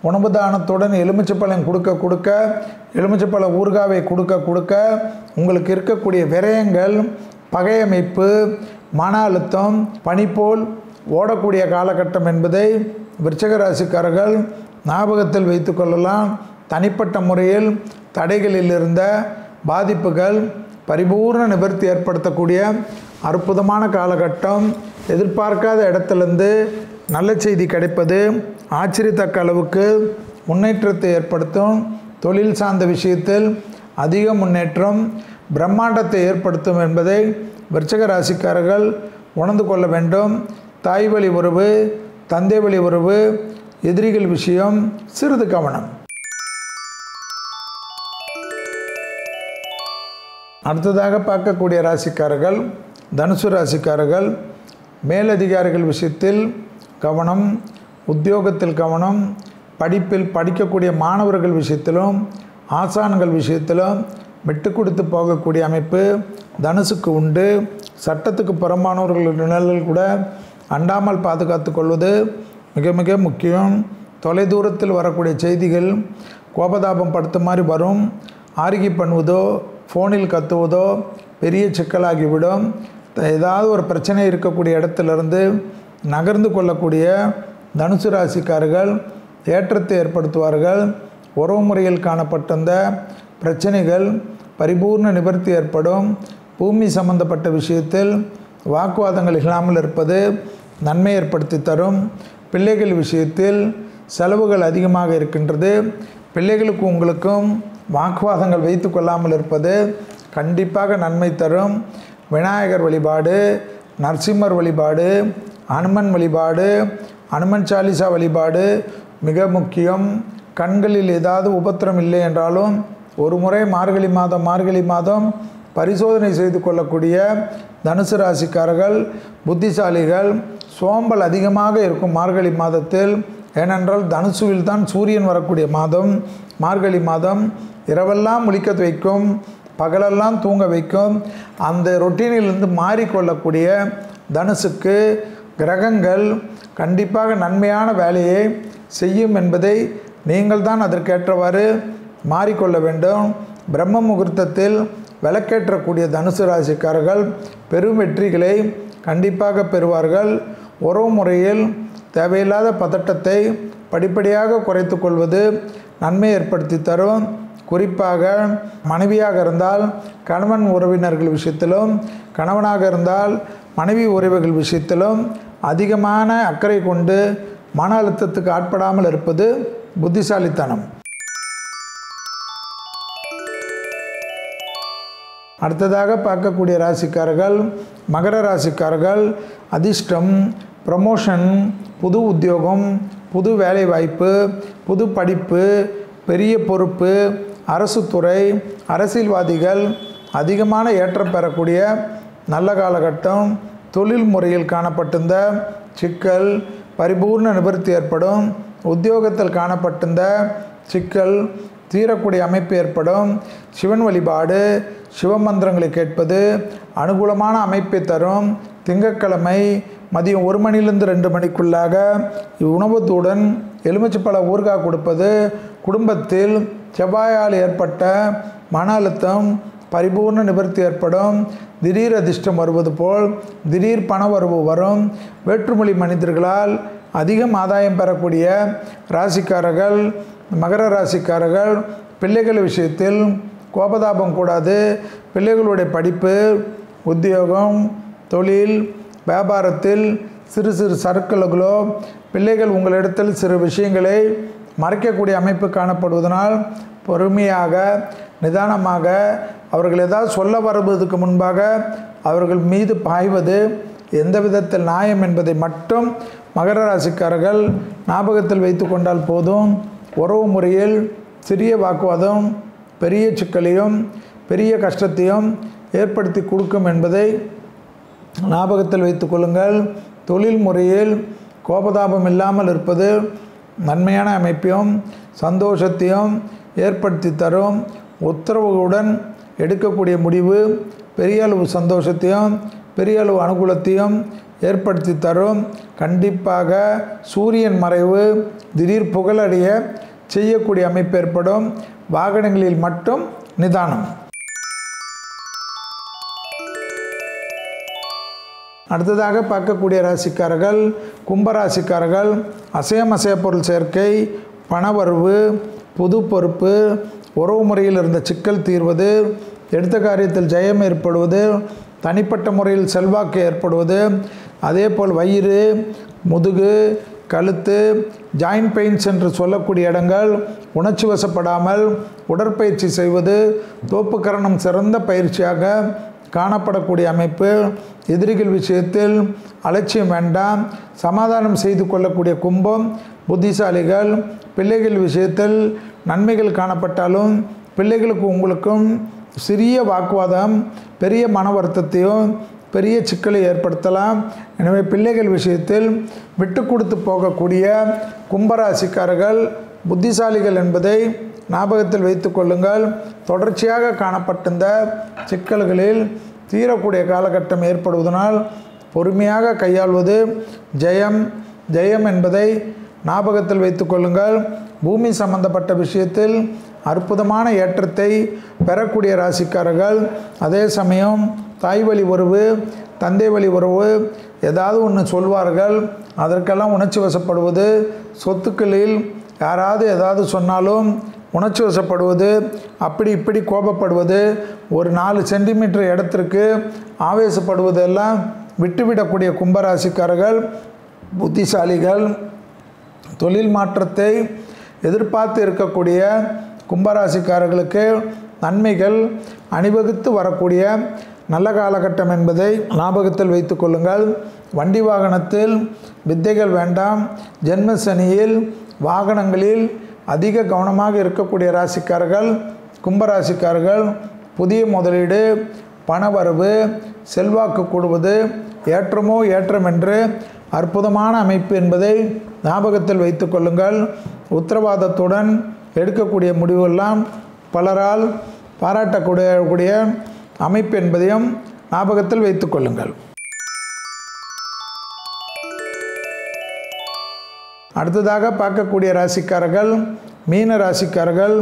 உணவு தானத்துடன் எலுமிச்சப்பழம் கொடுக்க எலுமிச்சப்பழ ஊறுகாவை கொடுக்க உங்களுக்கு இருக்கக்கூடிய விரயங்கள், பகையமைப்பு, மன அழுத்தம் பனி போல் ஓடக்கூடிய காலகட்டம் என்பதை விருச்சிக ராசிக்காரர்கள் ஞாபகத்தில் வைத்து கொள்ளலாம். தனிப்பட்ட முறையில் தடைகளில் இருந்த பாதிப்புகள் பரிபூர்ண நிவர்த்தி ஏற்படுத்தக்கூடிய அற்புதமான காலகட்டம். எதிர்பார்க்காத இடத்துலேருந்து நல்ல செய்தி கிடைப்பது ஆச்சரியத்தக்க அளவுக்கு முன்னேற்றத்தை ஏற்படுத்தும். தொழில் சார்ந்த விஷயத்தில் அதிக முன்னேற்றம், பிரம்மாண்டத்தை ஏற்படுத்தும் என்பதை விருச்சிக ராசிக்காரர்கள் உணர்ந்து கொள்ள வேண்டும். தாய் வழி உறவு, தந்தை வழி உறவு, எதிரிகள் விஷயம் சிறிது கவனம். அடுத்ததாக பார்க்கக்கூடிய ராசிக்காரர்கள் தனுசு ராசிக்காரர்கள். மேலதிகாரிகள் விஷயத்தில் கவனம், உத்தியோகத்தில் கவனம், படிப்பில் படிக்கக்கூடிய மாணவர்கள் விஷயத்திலும் ஆசான்கள் விஷயத்திலும் விட்டு கொடுத்து போகக்கூடிய அமைப்பு தனுசுக்கு உண்டு. சட்டத்துக்கு புறம்பானவர்கள் நிழல்கள் கூட அண்டாமல் பாதுகாத்து கொள்வது மிக மிக முக்கியம். தொலைதூரத்தில் வரக்கூடிய செய்திகள் கோபதாபம் படுத்த மாதிரி வரும். ஆர்கி பண்ணுவதோ, ஃபோனில் கத்துவதோ பெரிய சிக்கலாகிவிடும். ஏதாவது ஒரு பிரச்சனை இருக்கக்கூடிய இடத்துலேருந்து நகர்ந்து கொள்ளக்கூடிய தனுசு ராசிக்காரர்கள் ஏற்றத்தை ஏற்படுத்துவார்கள். உறவு முறையில் காணப்பட்டிருந்த பிரச்சனைகள் பரிபூர்ண நிவர்த்தி ஏற்படும். பூமி சம்பந்தப்பட்ட விஷயத்தில் வாக்குவாதங்கள் இல்லாமல் இருப்பது நன்மை ஏற்படுத்தி தரும். பிள்ளைகள் விஷயத்தில் செலவுகள் அதிகமாக இருக்கின்றது. பிள்ளைகளுக்கு உங்களுக்கும் வாக்குவாதங்கள் வைத்து கொள்ளாமல் இருப்பது கண்டிப்பாக நன்மை தரும். விநாயகர் வழிபாடு, நரசிம்மர் வழிபாடு, அனுமன் வழிபாடு, அனுமன் சாலிசா வழிபாடு மிக முக்கியம். கண்களில் ஏதாவது உபத்திரம் இல்லை என்றாலும் ஒரு முறை மார்கழி மாதம் பரிசோதனை செய்து கொள்ளக்கூடிய தனுசு ராசிக்காரர்கள் புத்திசாலிகள். சோம்பல் அதிகமாக இருக்கும் மார்கழி மாதத்தில் ஏனென்றால் தனுசுவில் தான் சூரியன் வரக்கூடிய மாதம் மார்கழி மாதம். இரவெல்லாம் முழிக்க வைக்கும், பகலெல்லாம் தூங்க வைக்கும். அந்த ரொட்டீனிலிருந்து மாறிக்கொள்ளக்கூடிய தனுசுக்கு கிரகங்கள் கண்டிப்பாக நன்மையான வேலையை செய்யும் என்பதை நீங்கள் தான் அதற்கேற்றவாறு மாறிக்கொள்ள வேண்டும். பிரம்ம முகூர்த்தத்தில் விளக்கேற்றக்கூடிய தனுசு ராசிக்காரர்கள் பெரும் வெற்றிகளை கண்டிப்பாக பெறுவார்கள். உறவு முறையில் தேவையில்லாத பதட்டத்தை படிப்படியாக குறைத்து கொள்வது நன்மை ஏற்படுத்தி தரும். குறிப்பாக மனைவியாக இருந்தால் கணவன் உறவினர்கள் விஷயத்திலும், கணவனாக இருந்தால் மனைவி உறவுகள் விஷயத்திலும் அதிகமான அக்கறை கொண்டு மன அழுத்தத்துக்கு ஆட்படாமல் இருப்பது புத்திசாலித்தனம். அடுத்ததாக பார்க்கக்கூடிய ராசிக்காரர்கள் மகர ராசிக்காரர்கள். அதிர்ஷ்டம், ப்ரமோஷன், புது உத்தியோகம், புது வேலை வாய்ப்பு, புது படிப்பு, பெரிய பொறுப்பு, அரசு துறை, அரசியல்வாதிகள் அதிகமான ஏற்றம் பெறக்கூடிய நல்ல காலகட்டம். தொழில் முறையில் காணப்பட்டிருந்த சிக்கல் பரிபூர்ண நிவர்த்தி ஏற்படும். உத்தியோகத்தில் காணப்பட்டிருந்த சிக்கல் தீரக்கூடிய அமைப்பு ஏற்படும். சிவன் வழிபாடு, சிவமந்திரங்களை கேட்பது அனுகூலமான அமைப்பை தரும். திங்கட்கிழமை மதியம் 1 மணிலிருந்து 2 மணிக்குள்ளாக உணவத்துடன் எலுமிச்சைப்பழ ஊறுகாய் கொடுப்பது குடும்பத்தில் செவ்வாயால் ஏற்பட்ட மன அழுத்தம் பரிபூர்ண நிவர்த்தி ஏற்படும். திடீர் அதிர்ஷ்டம் வருவது போல் திடீர் பண வரவு வரும். வேற்றுமொழி மனிதர்களால் அதிகம் ஆதாயம் பெறக்கூடிய ராசிக்காரர்கள் மகர ராசிக்காரர்கள். பிள்ளைகள் விஷயத்தில் கோபதாபம் கூடாது. பிள்ளைகளுடைய படிப்பு, உத்தியோகம், தொழில், வியாபாரத்தில் சிறு சிறு சறுக்கல்களோ பிள்ளைகள் உங்களிடத்தில் சிறு விஷயங்களை மறைக்கக்கூடிய அமைப்பு காணப்படுவதனால் பொறுமையாக நிதானமாக அவர்கள் ஏதாவது சொல்ல வருவதற்கு முன்பாக அவர்கள் மீது பாய்வது எந்த விதத்தில் நியாயம் என்பதை மட்டும் மகர ராசிக்காரர்கள் ஞாபகத்தில் வைத்து கொண்டால் போதும். உறவு முறையில் சிறிய வாக்குவாதம் பெரிய சிக்கலையும் பெரிய கஷ்டத்தையும் ஏற்படுத்தி கொடுக்கும் என்பதை ஞாபகத்தில் வைத்து கொள்ளுங்கள். தொழில் முறையில் கோபதாபம் இல்லாமல் இருப்பது நன்மையான அமைப்பையும் சந்தோஷத்தையும் ஏற்படுத்தி தரும். உத்தரவுகளுடன் எடுக்கக்கூடிய முடிவு பெரிய அளவு சந்தோஷத்தையும் பெரிய அளவு அனுகூலத்தையும் ஏற்படுத்தி தரும். கண்டிப்பாக சூரியன் மறைவு திடீர் புகழடைய செய்யக்கூடிய அமைப்பு ஏற்படும். வாகனங்களில் மட்டும் நிதானம். அடுத்ததாக பார்க்கக்கூடிய ராசிக்காரர்கள் கும்பராசிக்காரர்கள். அசைய பொருள் சேர்க்கை, பணவரவு, புது பொறுப்பு, உறவு முறையில் இருந்த சிக்கல் தீர்வது, எடுத்த காரியத்தில் ஜெயம் ஏற்படுவது, தனிப்பட்ட முறையில் செல்வாக்கு ஏற்படுவது, அதே போல் வயிறு, முதுகு, கழுத்து, ஜாயின்ட் பெயின்ஸ் என்று சொல்லக்கூடிய இடங்கள் உணர்ச்சி வசப்படாமல் உடற்பயிற்சி செய்வது தோப்புக்கரணம் சிறந்த பயிற்சியாக காணப்படக்கூடிய அமைப்பு. எதிரிகள் விஷயத்தில் அலட்சியம் வேண்டாம். சமாதானம் செய்து கொள்ளக்கூடிய கும்பம் புத்திசாலிகள். பிள்ளைகள் விஷயத்தில் நன்மைகள் காணப்பட்டாலும் பிள்ளைகளுக்கு உங்களுக்கும் சிறிய வாக்குவாதம் பெரிய மன வருத்தத்தையும் பெரிய சிக்கலை ஏற்படுத்தலாம். எனவே பிள்ளைகள் விஷயத்தில் விட்டு கொடுத்து போகக்கூடிய கும்பராசிக்காரர்கள் புத்திசாலிகள் என்பதை ஞாபகத்தில் வைத்து கொள்ளுங்கள். தொடர்ச்சியாக காணப்பட்டிருந்த சிக்கல்களில் தீரக்கூடிய காலகட்டம் ஏற்படுவதனால் பொறுமையாக கையாள்வது ஜெயம் என்பதை ஞாபகத்தில் வைத்து கொள்ளுங்கள். பூமி சம்பந்தப்பட்ட விஷயத்தில் அற்புதமான ஏற்றத்தை பெறக்கூடிய ராசிக்காரர்கள். அதே சமயம் தாய் வழி உறவு, தந்தை வழி உறவு ஏதாவது ஒன்று சொல்வார்கள், அதற்கெல்லாம் உணர்ச்சி வசப்படுவது, சொத்துக்களில் யாராவது ஏதாவது சொன்னாலும் உணர்ச்சி வசப்படுவது, அப்படி இப்படி கோபப்படுவது, ஒரு 4 சென்டிமீட்டர் இடத்திற்கு ஆவேசப்படுவதெல்லாம் விட்டுவிடக்கூடிய கும்பராசிக்காரர்கள் புத்திசாலிகள். தொழில் மாற்றத்தை எதிர்பார்த்து இருக்கக்கூடிய கும்பராசிக்காரர்களுக்கு நன்மைகள் அணிவகுத்து வரக்கூடிய நல்ல காலகட்டம் என்பதை ஞாபகத்தில் வைத்து கொள்ளுங்கள். வண்டி வாகனத்தில் வித்தைகள் வேண்டாம். ஜென்ம சனியில் வாகனங்களில் அதிக கவனமாக இருக்கக்கூடிய ராசிக்காரர்கள் கும்பராசிக்காரர்கள். புதிய முதலீடு, பணவரவு, செல்வாக்கு கூடுவது, ஏற்றமோ ஏற்றம் என்று அற்புதமான அமைப்பு என்பதை ஞாபகத்தில் வைத்து கொள்ளுங்கள். உத்தரவாதத்துடன் எடுக்கக்கூடிய முடிவெல்லாம் பலரால் பாராட்டக்கூடிய அமைப்பு என்பதையும் ஞாபகத்தில் வைத்து கொள்ளுங்கள். அடுத்ததாக பார்க்கக்கூடிய ராசிக்காரர்கள் மீன ராசிக்காரர்கள்.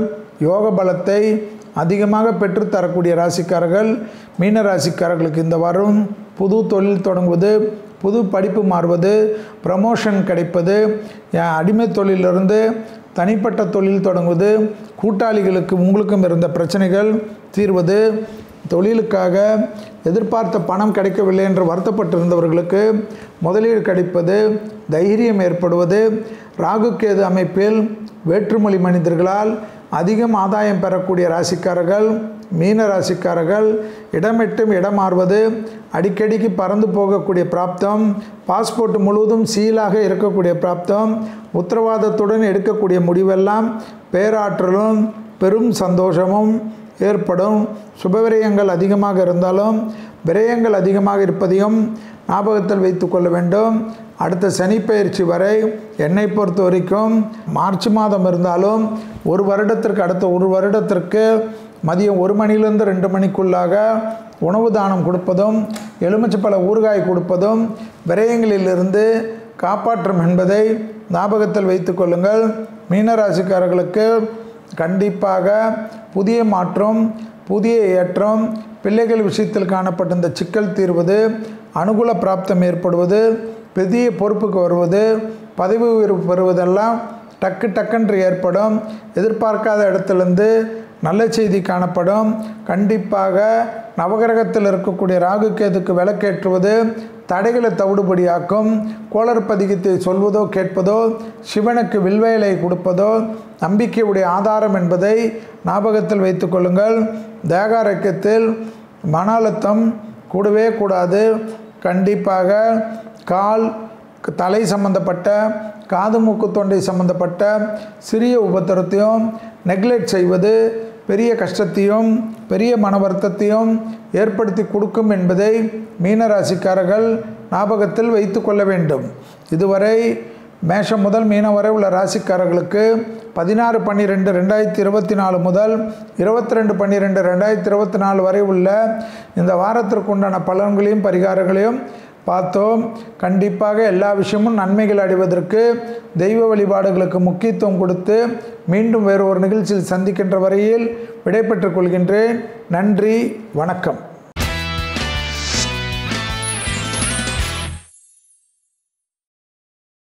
யோக பலத்தை அதிகமாக பெற்றுத்தரக்கூடிய ராசிக்காரர்கள் மீன ராசிக்காரர்களுக்கு இந்த வாரம் புது தொழில் தொடங்குவது, புது படிப்பு மாறுவது, ப்ரமோஷன் கிடைப்பது, அடிமை தொழிலிருந்து தனிப்பட்ட தொழில் தொடங்குவது, கூட்டாளிகளுக்கு உங்களுக்கும் இருந்த பிரச்சனைகள் தீர்வது, தொழிலுக்காக எதிர்பார்த்த பணம் கிடைக்கவில்லை என்று வருத்தப்பட்டிருந்தவர்களுக்கு முதலீடு கிடைப்பது, தைரியம் ஏற்படுவது, ராகுகேது அமைப்பில் வேற்றுமொழி மனிதர்களால் அதிகம் ஆதாயம் பெறக்கூடிய ராசிக்காரர்கள் மீன ராசிக்காரர்கள். இடமிட்டும் இடம் மாறுவது, அடிக்கடிக்கு பறந்து போகக்கூடிய பிராப்தம், பாஸ்போர்ட் முழுவதும் சீலாக இருக்கக்கூடிய பிராப்தம், உத்தரவாதத்துடன் எடுக்கக்கூடிய முடிவெல்லாம் பேராற்றலும் பெரும் சந்தோஷமும் ஏற்படும். சுபவிரயங்கள் அதிகமாக இருந்தாலும் விரயங்கள் அதிகமாக இருப்பதையும் ஞாபகத்தில் வைத்து கொள்ள வேண்டும். அடுத்த சனிப்பெயர்ச்சி வரை என்னை பொறுத்த வரைக்கும் மார்ச் மாதம் இருந்தாலும் ஒரு வருடத்திற்கு அடுத்த ஒரு வருடத்திற்கு மதியம் 1 மணியிலிருந்து 2 மணிக்குள்ளாக உணவு தானம் கொடுப்பதும் எலுமிச்சப்பழ ஊறுகாய் கொடுப்பதும் விரயங்களிலிருந்து காப்பாற்றும் என்பதை ஞாபகத்தில் வைத்து கொள்ளுங்கள். மீனராசிக்காரர்களுக்கு கண்டிப்பாக புதிய மாற்றம், புதிய ஏற்றம், பிள்ளைகள் விஷயத்தில் காணப்பட்ட இந்த சிக்கல் தீர்வது, அனுகூல பிராப்தம் ஏற்படுவது, பெரிய பொறுப்புக்கு வருவது, பதவி உயர்வு பெறுவதெல்லாம் டக்குன்று ஏற்படும். எதிர்பார்க்காத இடத்துலேருந்து நல்ல செய்தி காணப்படும். கண்டிப்பாக நவகிரகத்தில் இருக்கக்கூடிய ராகுகேதுக்கு விளக்கேற்றுவது தடைகளை தவிடுபடியாக்கும். கோளர் பதிகத்தை சொல்வதோ கேட்பதோ, சிவனுக்கு வில்வேலை கொடுப்பதோ நம்பிக்கையுடைய ஆதாரம் என்பதை ஞாபகத்தில் வைத்து கொள்ளுங்கள். தேகாரக்கத்தில் மன அழுத்தம் கூடவே கூடாது. கண்டிப்பாக கால், தலை சம்பந்தப்பட்ட, காது மூக்கு தொண்டை சம்பந்தப்பட்ட சிறிய உபத்திரத்தையும் நெக்லெக்ட் செய்வது பெரிய கஷ்டத்தையும் பெரிய மன வருத்தத்தையும் ஏற்படுத்தி கொடுக்கும் என்பதை மீனராசிக்காரர்கள் ஞாபகத்தில் வைத்து கொள்ள வேண்டும். இதுவரை மேஷம் முதல் மீனம் வரை உள்ள ராசிக்காரர்களுக்கு 16/12/2024 முதல் 22/12/2024 வரை உள்ள இந்த வாரத்திற்குண்டான பலன்களையும் பரிகாரங்களையும் பார்த்தோம். கண்டிப்பாக எல்லா விஷயமும் நன்மைகள் அடைவதற்கு தெய்வ வழிபாடுகளுக்கு முக்கியத்துவம் கொடுத்து மீண்டும் வேறு ஒரு நிகழ்ச்சியில் சந்திக்கின்ற வரையில் விடைபெற்றுக் கொள்கின்றேன். நன்றி, வணக்கம்.